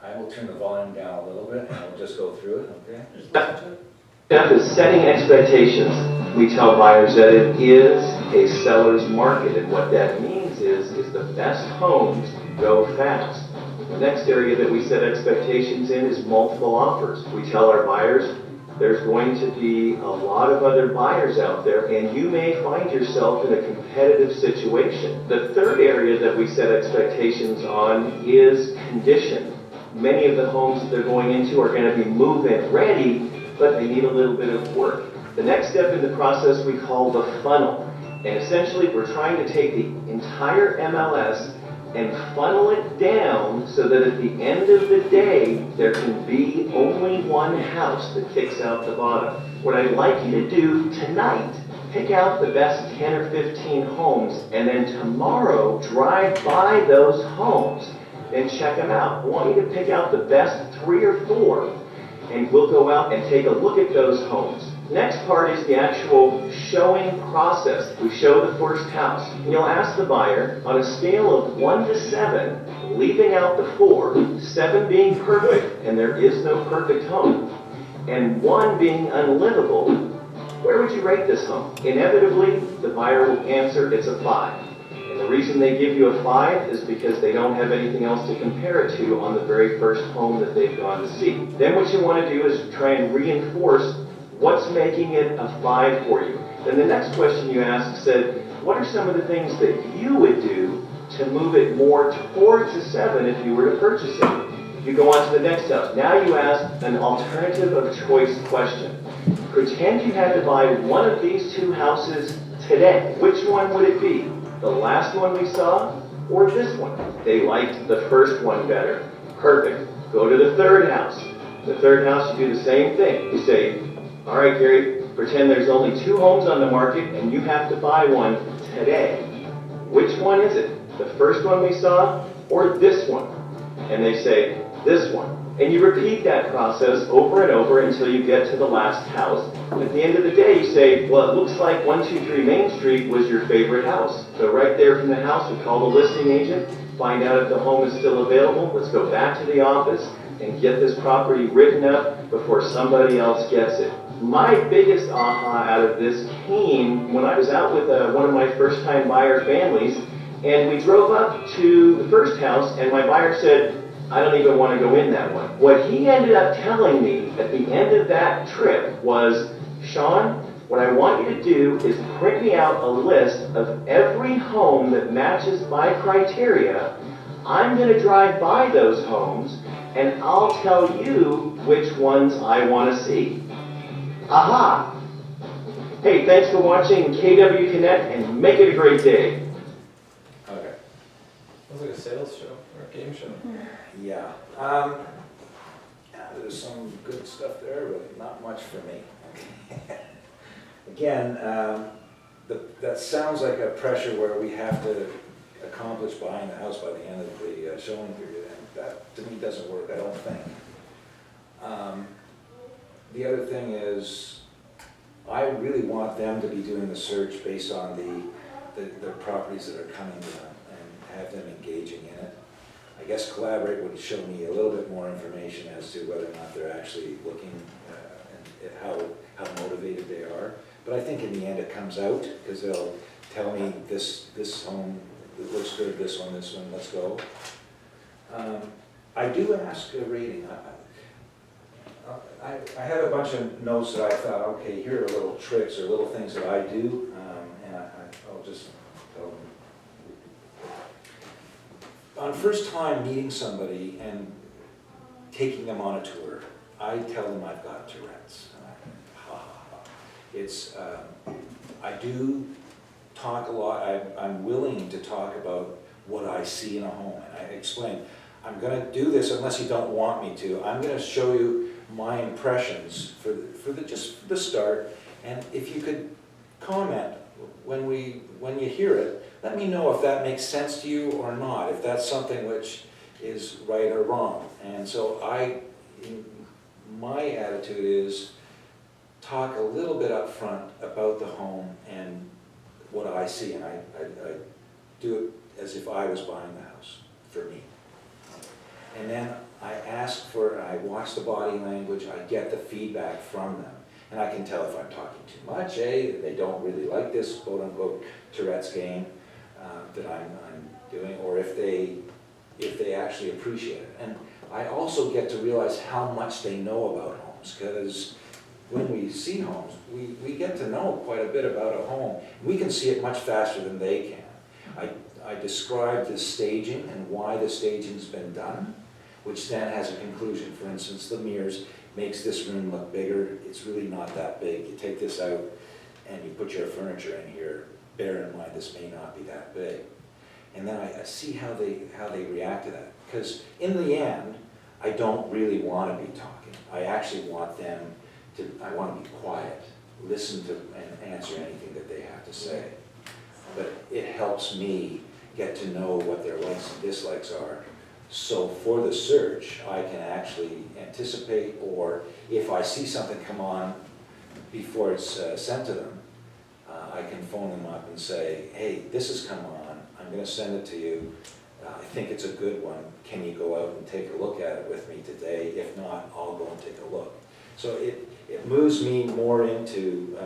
I will turn the volume down a little bit and we'll just go through it, okay? Just listen to it. Step is setting expectations. We tell buyers that it is a seller's market, and what that means is the best homes go fast. The next area that we set expectations in is multiple offers. We tell our buyers there's going to be a lot of other buyers out there, and you may find yourself in a competitive situation. The third area that we set expectations on is condition. Many of the homes that they're going into are going to be move-in ready, but they need a little bit of work. The next step in the process we call the funnel. And essentially we're trying to take the entire MLS and funnel it down so that at the end of the day, there can be only one house that kicks out the bottom. What I'd like you to do tonight, pick out the best 10 or 15 homes, and then tomorrow drive by those homes and check them out. I want you to pick out the best 3 or 4, and we'll go out and take a look at those homes. Next part is the actual showing process. We show the first house. And you'll ask the buyer, on a scale of 1 to 7, leaving out the 4, 7 being perfect, and there is no perfect home, and 1 being unlivable, where would you rate this home? Inevitably, the buyer will answer it's a 5. And the reason they give you a 5 is because they don't have anything else to compare it to on the very first home that they've gone to see. Then what you want to do is try and reinforce what's making it a 5 for you. Then the next question you asked said, what are some of the things that you would do to move it more towards a 7 if you were to purchase it? You go on to the next house. Now you ask an alternative of choice question. Pretend you had to buy one of these 2 houses today. Which one would it be? The last one we saw or this one? They liked the first one better. Perfect. Go to the third house. The third house, you do the same thing. You say, all right, Gary, pretend there's only 2 homes on the market and you have to buy one today. Which one is it? The first one we saw or this one? And they say, this one. And you repeat that process over and over until you get to the last house. And at the end of the day, you say, well, it looks like 123 Main Street was your favorite house. So right there from the house, we call the listing agent, find out if the home is still available. Let's go back to the office and get this property written up before somebody else gets it. My biggest aha out of this came when I was out with one of my first-time buyer families, and we drove up to the first house, and my buyer said, I don't even want to go in that one. What he ended up telling me at the end of that trip was, Sean, what I want you to do is print me out a list of every home that matches my criteria. I'm going to drive by those homes, and I'll tell you which ones I want to see. Aha! Hey, thanks for watching KW Connect, and make it a great day. Okay. Sounds like a sales show or a game show. Yeah. Yeah, there's some good stuff there, but not much for me. Again, that sounds like a pressure where we have to accomplish buying the house by the end of the showing period, and that to me doesn't work, I don't think. The other thing is, I really want them to be doing the search based on the properties that are coming to them and have them engaging in it. I guess Collaborate would show me a little bit more information as to whether or not they're actually looking at how motivated they are. But I think in the end it comes out, because they'll tell me this home looks good, this one, let's go. I do ask a rating. I have a bunch of notes that I thought, okay, here are little tricks or little things that I do, and I'll just tell them. On first time meeting somebody and taking them on a tour, I tell them I've got Tourette's. It's, I do talk a lot, I'm willing to talk about what I see in a home, and I explain, I'm gonna do this unless you don't want me to. I'm gonna show you my impressions just for the start, and if you could comment when you hear it, let me know if that makes sense to you or not, if that's something which is right or wrong. And so my attitude is talk a little bit up front about the home and what I see, and I do it as if I was buying the house for me. And then I watch the body language, I get the feedback from them. And I can tell if I'm talking too much, they don't really like this quote-unquote Tourette's game that I'm doing, or if they actually appreciate it. And I also get to realize how much they know about homes, because when we see homes, we get to know quite a bit about a home. We can see it much faster than they can. I describe the staging and why the staging's been done, which then has a conclusion. For instance, the mirrors makes this room look bigger. It's really not that big. You take this out and you put your furniture in here. Bear in mind, this may not be that big. And then I see how they react to that. Because in the end, I don't really want to be talking. I actually want them I want to be quiet, listen to and answer anything that they have to say. But it helps me get to know what their likes and dislikes are. So for the search, I can actually anticipate, or if I see something come on before it's sent to them, I can phone them up and say, hey, this has come on, I'm going to send it to you. I think it's a good one. Can you go out and take a look at it with me today? If not, I'll go and take a look. So it moves me more into,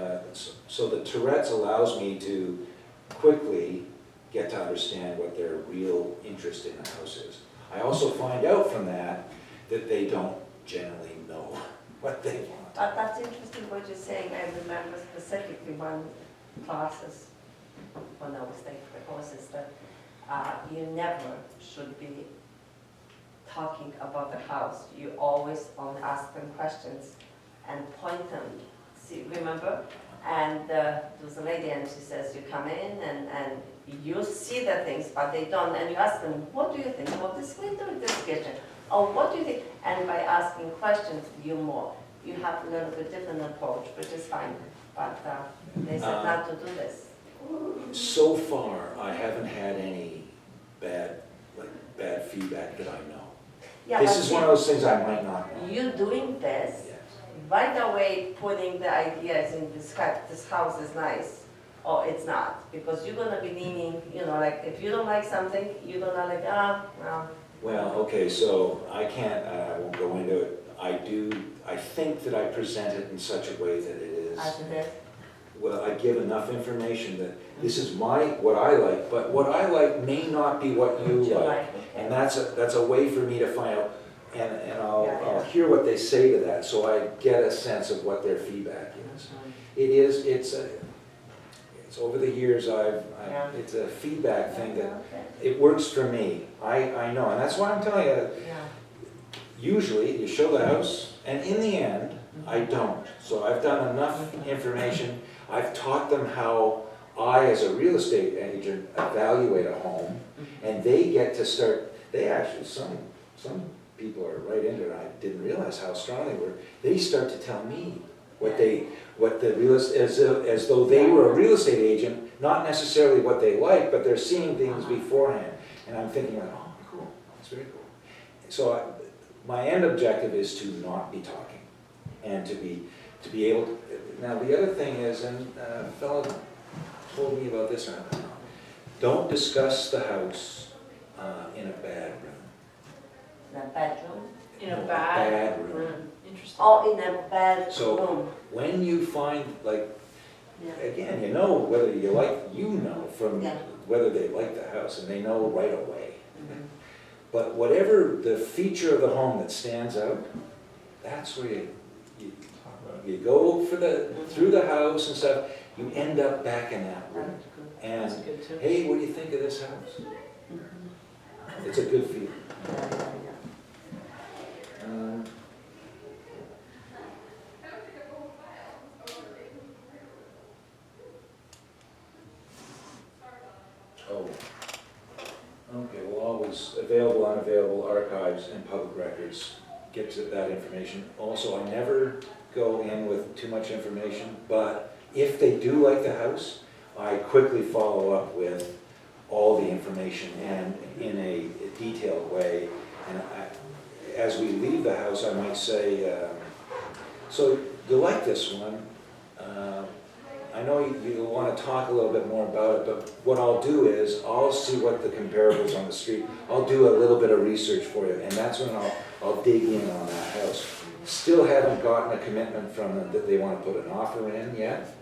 so the Tourette's allows me to quickly get to understand what their real interest in the house is. I also find out from that they don't generally know what they want. That's interesting what you're saying. I remember specifically one classes when I was taking the courses that you never should be talking about the house. You always only ask them questions and point them. See, remember? And there was a lady and she says, you come in and you see the things, but they don't. And you ask them, what do you think about this window in this kitchen? Or what do you think? And by asking questions, you have a little bit different approach, which is fine. But they said not to do this. So far, I haven't had any bad feedback that I know. Yeah, This is one of those things I might not know. You doing this, Yes. right away putting the ideas in this house is nice, or it's not. Because you're gonna be leaning, like if you don't like something, you're gonna like, well. Well, okay, so I won't go into it. I think that I present it in such a way that it is. As it is. Well, I give enough information that this is what I like, but what I like may not be what you like. And that's a way for me to find out, and I'll hear what they say to that, so I get a sense of what their feedback is. It's over the years it's a feedback thing that it works for me. I know, and that's why I'm telling you. Usually you show the house, and in the end, I don't. So I've done enough information. I've taught them how I, as a real estate agent, evaluate a home, and they get to start, they actually, some people are right into it, I didn't realize how strong they were. They start to tell me what the real, as though they were a real estate agent, not necessarily what they like, but they're seeing things beforehand. And I'm thinking like, oh, cool, that's very cool. So my end objective is to not be talking, and to be able to, now the other thing is, and a fellow told me about this, and I don't know, don't discuss the house in a bad room. In a bedroom. In a No, bad room. room. Interesting. Oh, in a bedroom. So when you find, like, Yeah. again, you know whether you like, from Yeah. whether they like the house, and they know right away. Mhm. But whatever the feature of the home that stands out, that's where you go for through the house and stuff, you end up back in that room. That's good. And, That's good too. hey, what do you think of this house? Mhm. It's a good feeling. Yeah, yeah, yeah. Um, Oh, okay, well, always available, unavailable archives and public records, get to that information. Also, I never go in with too much information, but if they do like the house, I quickly follow up with all the information and in a detailed way. And as we leave the house, I might say, so you like this one? I know you want to talk a little bit more about it, but what I'll do is I'll see what the comparables on the street. I'll do a little bit of research for you, and that's when I'll dig in on that house. Still haven't gotten a commitment from them that they want to put an offer in yet,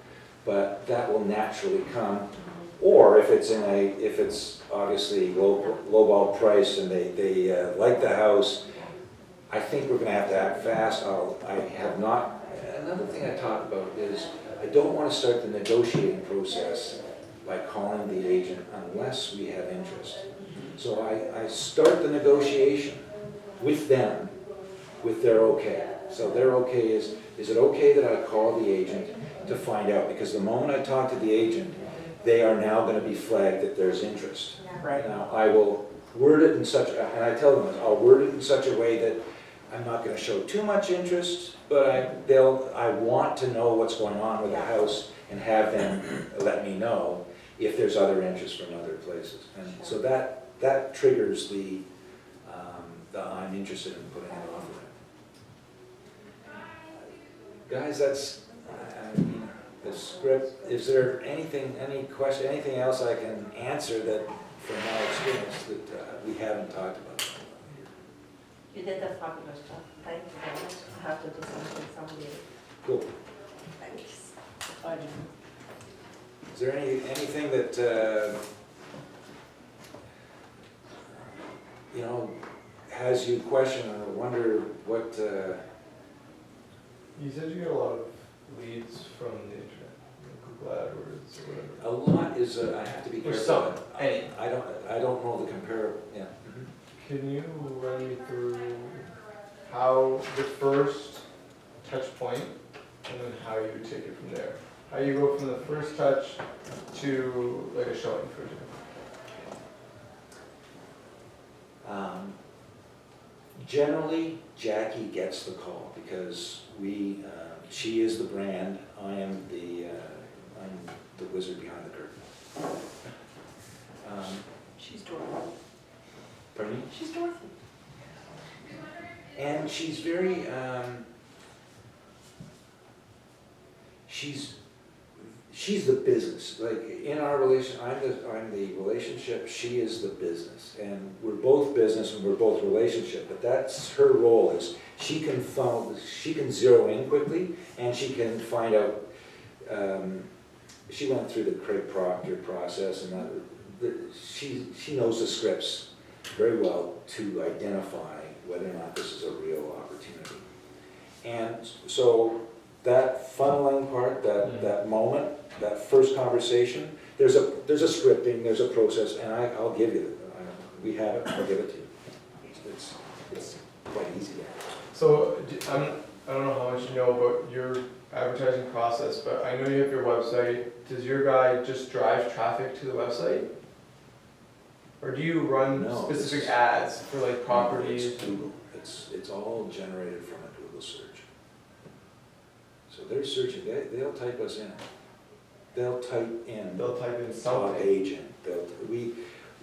but that will naturally come. Or if it's obviously lowball price and they like the house, I think we're going to have to act fast. Another thing I talked about is I don't want to start the negotiating process by calling the agent unless we have interest. So I start the negotiation with them, with their okay. So their okay is it okay that I call the agent to find out? Because the moment I talk to the agent, they are now going to be flagged that there's interest. Right. Now, I will word it in such, and I tell them, I'll word it in such a way that I'm not going to show too much interest, but I want to know what's going on with the house and have them let me know if there's other interest from other places. And so that triggers the I'm interested in putting an offer in. Guys, that's, the script. Is there anything, any question, anything else I can answer that, from my experience, that we haven't talked about? You did a fabulous job. Thank you very much. I have to do something. Cool. Thanks. I do. Is there anything that, has you question or wonder what, You said you get a lot of leads from the internet, Google AdWords or whatever. a lot is, I have to be There's careful. some, any. I don't know the comparable, yeah. Can you run me through how the first touch point and then how you take it from there? How you go from the first touch to like a showing, for example? Generally, Jackie gets the call because she is the brand. I'm the wizard behind the curtain. She's Dorothy. Pardon me? She's Dorothy. And she's very, she's the business. Like in our relation, I'm the relationship. She is the business, and we're both business and we're both relationship. But that's her role. Is she can zero in quickly, and she can find out. She went through the Craig Proctor process, and she knows the scripts very well to identify whether or not this is a real opportunity. And so that funneling part, that moment, that first conversation, there's a scripting, there's a process, and I'll give you it. We have it, I'll give it to you. It's quite easy. So I don't know how much you know about your advertising process, but I know you have your website. Does your guy just drive traffic to the website? Or do you run No, specific it's- ads for like properties? It's Google. It's all generated from a Google search. So they're searching, they'll type us in. They'll type in They'll type in top something, agent,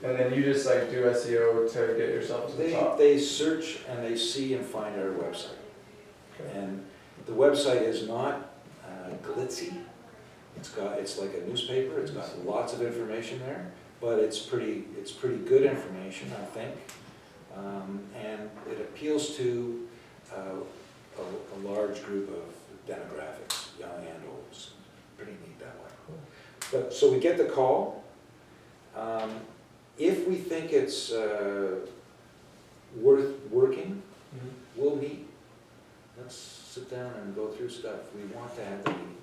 and then you just like do SEO to get yourself to the top. they search and they see and find our website. Okay. And the website is not glitzy. It's like a newspaper, it's got lots of information there, but it's pretty good information, I think. And it appeals to a large group of demographics, young and old. It's pretty neat that way. But, so we get the call. If we think it's worth working, Mhm. we'll meet. Let's sit down and go through stuff. We want to have the meeting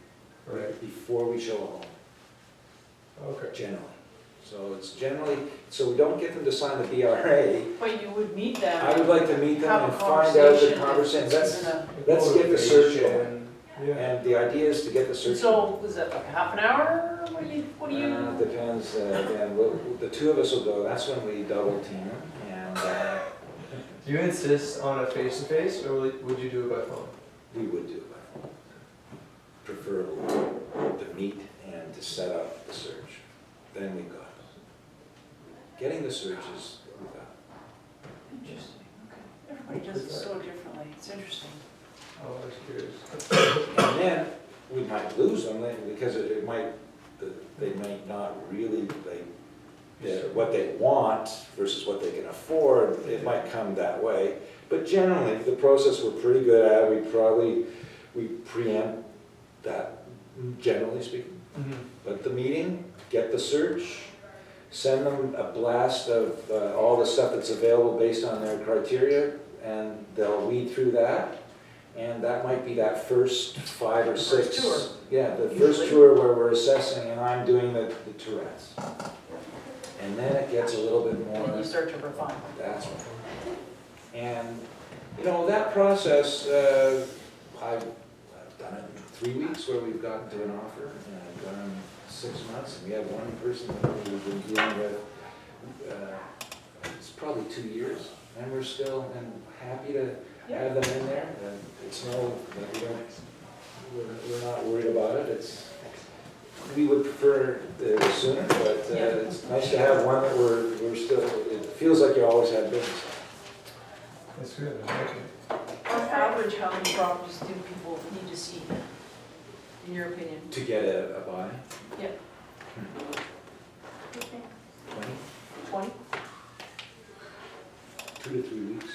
Right, before we show a home, okay. generally. So it's generally, so we don't get them to sign the BRA. But you would meet them. I would like to meet them have and a find out the if conversation. it's gonna- Let's get the search going. Motivation, yeah. And the idea is to get the search. So, is that like a half an hour? What do you? Depends, again, the two of us will go, that's when we double team them, and Do you insist on a face-to-face, or would you do it by phone? we would do it by phone. Preferably to meet and to set up the search. Then we got it. Getting the search is, we got it. Interesting, okay. Everybody does it so differently, it's interesting. Oh, I was curious. And then we might lose them because it might, they might not really, what they want versus what they can afford, it might come that way. But generally, the process we're pretty good at, we preempt that, generally speaking. Mhm. But the meeting, get the search, send them a blast of all the stuff that's available based on their criteria, and they'll weed through that. And that might be that first 5 or 6. First tour. Yeah, the Usually. first tour where we're assessing and I'm doing the tourettes. And then it gets a little bit more. And you start to refine. That's right. And, that process, I've done it in 3 weeks where we've gotten to an offer, and I've done it in 6 months, and we have one person that we've been dealing with, it's probably 2 years, and we're still happy to have them in there, and it's we're not worried about it, we would prefer the sooner, but it's nice to have one that we're still, it feels like you always have business. That's good, I like it. On average, how many properties do people need to see, in your opinion? To get a buy? Yeah. 20? 20? 2 to 3 weeks.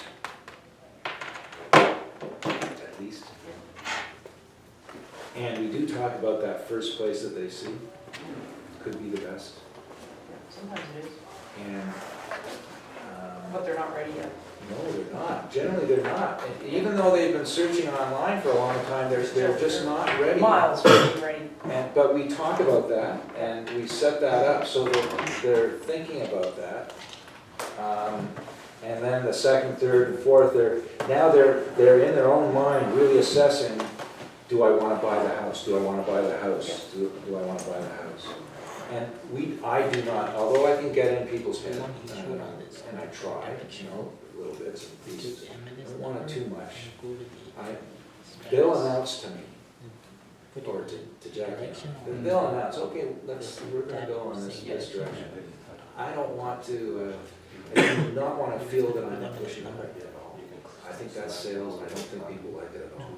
At least. And we do talk about that first place that they see. Could be the best. Sometimes it is, And, but they're not ready yet. no, they're not. Generally, they're not. And even though they've been searching online for a long time, they're just not ready. Miles from being ready. But we talk about that, and we set that up so that they're thinking about that. And then the second, third, and fourth, they're in their own mind really assessing, do I want to buy the house? Do I want to buy the house? Do I want to buy the house? And I do not, although I can get in people's head, and I try, little bits and pieces. I don't want it too much. They'll announce to me, or to Jackie, they'll announce, okay, we're gonna go in this direction. I don't want to, I do not want to feel that I'm pushing it at all. I think that's sales, I don't think people like it at all.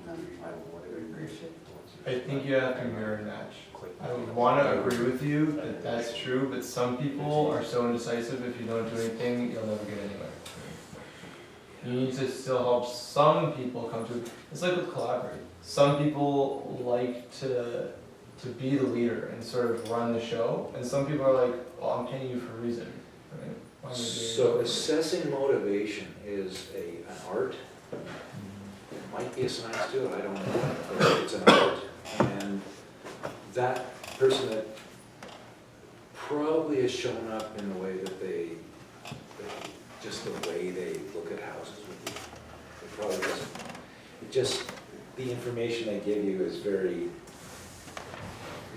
I think you have to mirror match. I would want to agree with you that that's true, but some people are so indecisive, if you don't do anything, you'll never get anywhere. You need to still help some people come to, it's like with collaborate. Some people like to be the leader and sort of run the show, and some people are like, well, I'm paying you for a reason. Right? Why am I doing So it? assessing motivation is an art. It might be a science to it, I don't know, but it's an art. And that person that probably has shown up in the way that just the way they look at houses with you. It probably doesn't, the information they give you is very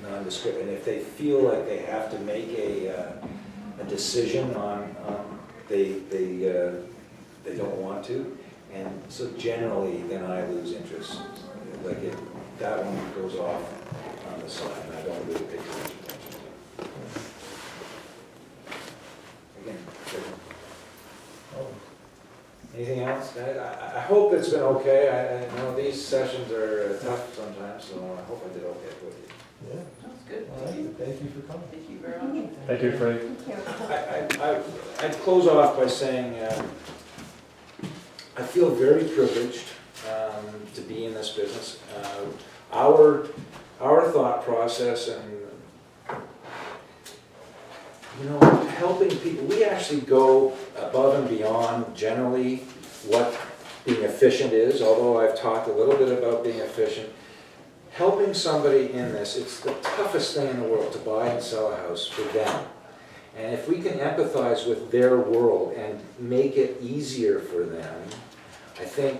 nondescript, and if they feel like they have to make a decision on, they don't want to, and so generally, then I lose interest. Like that one goes off on the side, and I don't really pay too much attention to it. Again, anything else? I hope it's been okay. I know these sessions are tough sometimes, so I hope I did okay with you. Yeah. That's good. All right, thank you for coming. Thank you very much. Thank you, Frank. I'd close off by saying I feel very privileged to be in this business. Our thought process and helping people, we actually go above and beyond generally what being efficient is, although I've talked a little bit about being efficient. Helping somebody in this, it's the toughest thing in the world to buy and sell a house for them. And if we can empathize with their world and make it easier for them, I think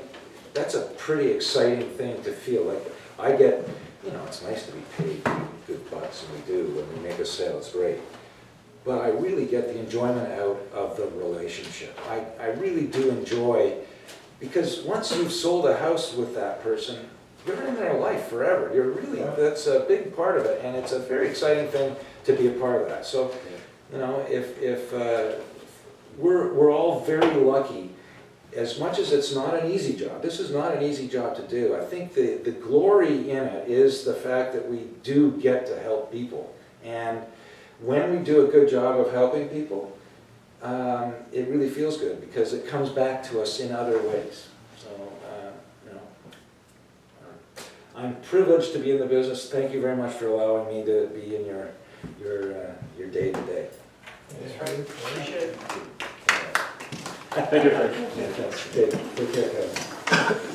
that's a pretty exciting thing to feel. Like I get, it's nice to be paid good bucks, and we do when we make a sale, it's great. But I really get the enjoyment out of the relationship. I really do enjoy, because once you've sold a house with that person, you're in their life forever. You're really, that's a big part of it, and it's a very exciting thing to be a part of that. So, if we're all very lucky, as much as it's not an easy job, this is not an easy job to do. I think the glory in it is the fact that we do get to help people. And when we do a good job of helping people, it really feels good because it comes back to us in other ways. So, I'm privileged to be in the business. Thank you very much for allowing me to be in your day-to-day. That's right. Appreciate it. Thank you, Frank. Take care, guys.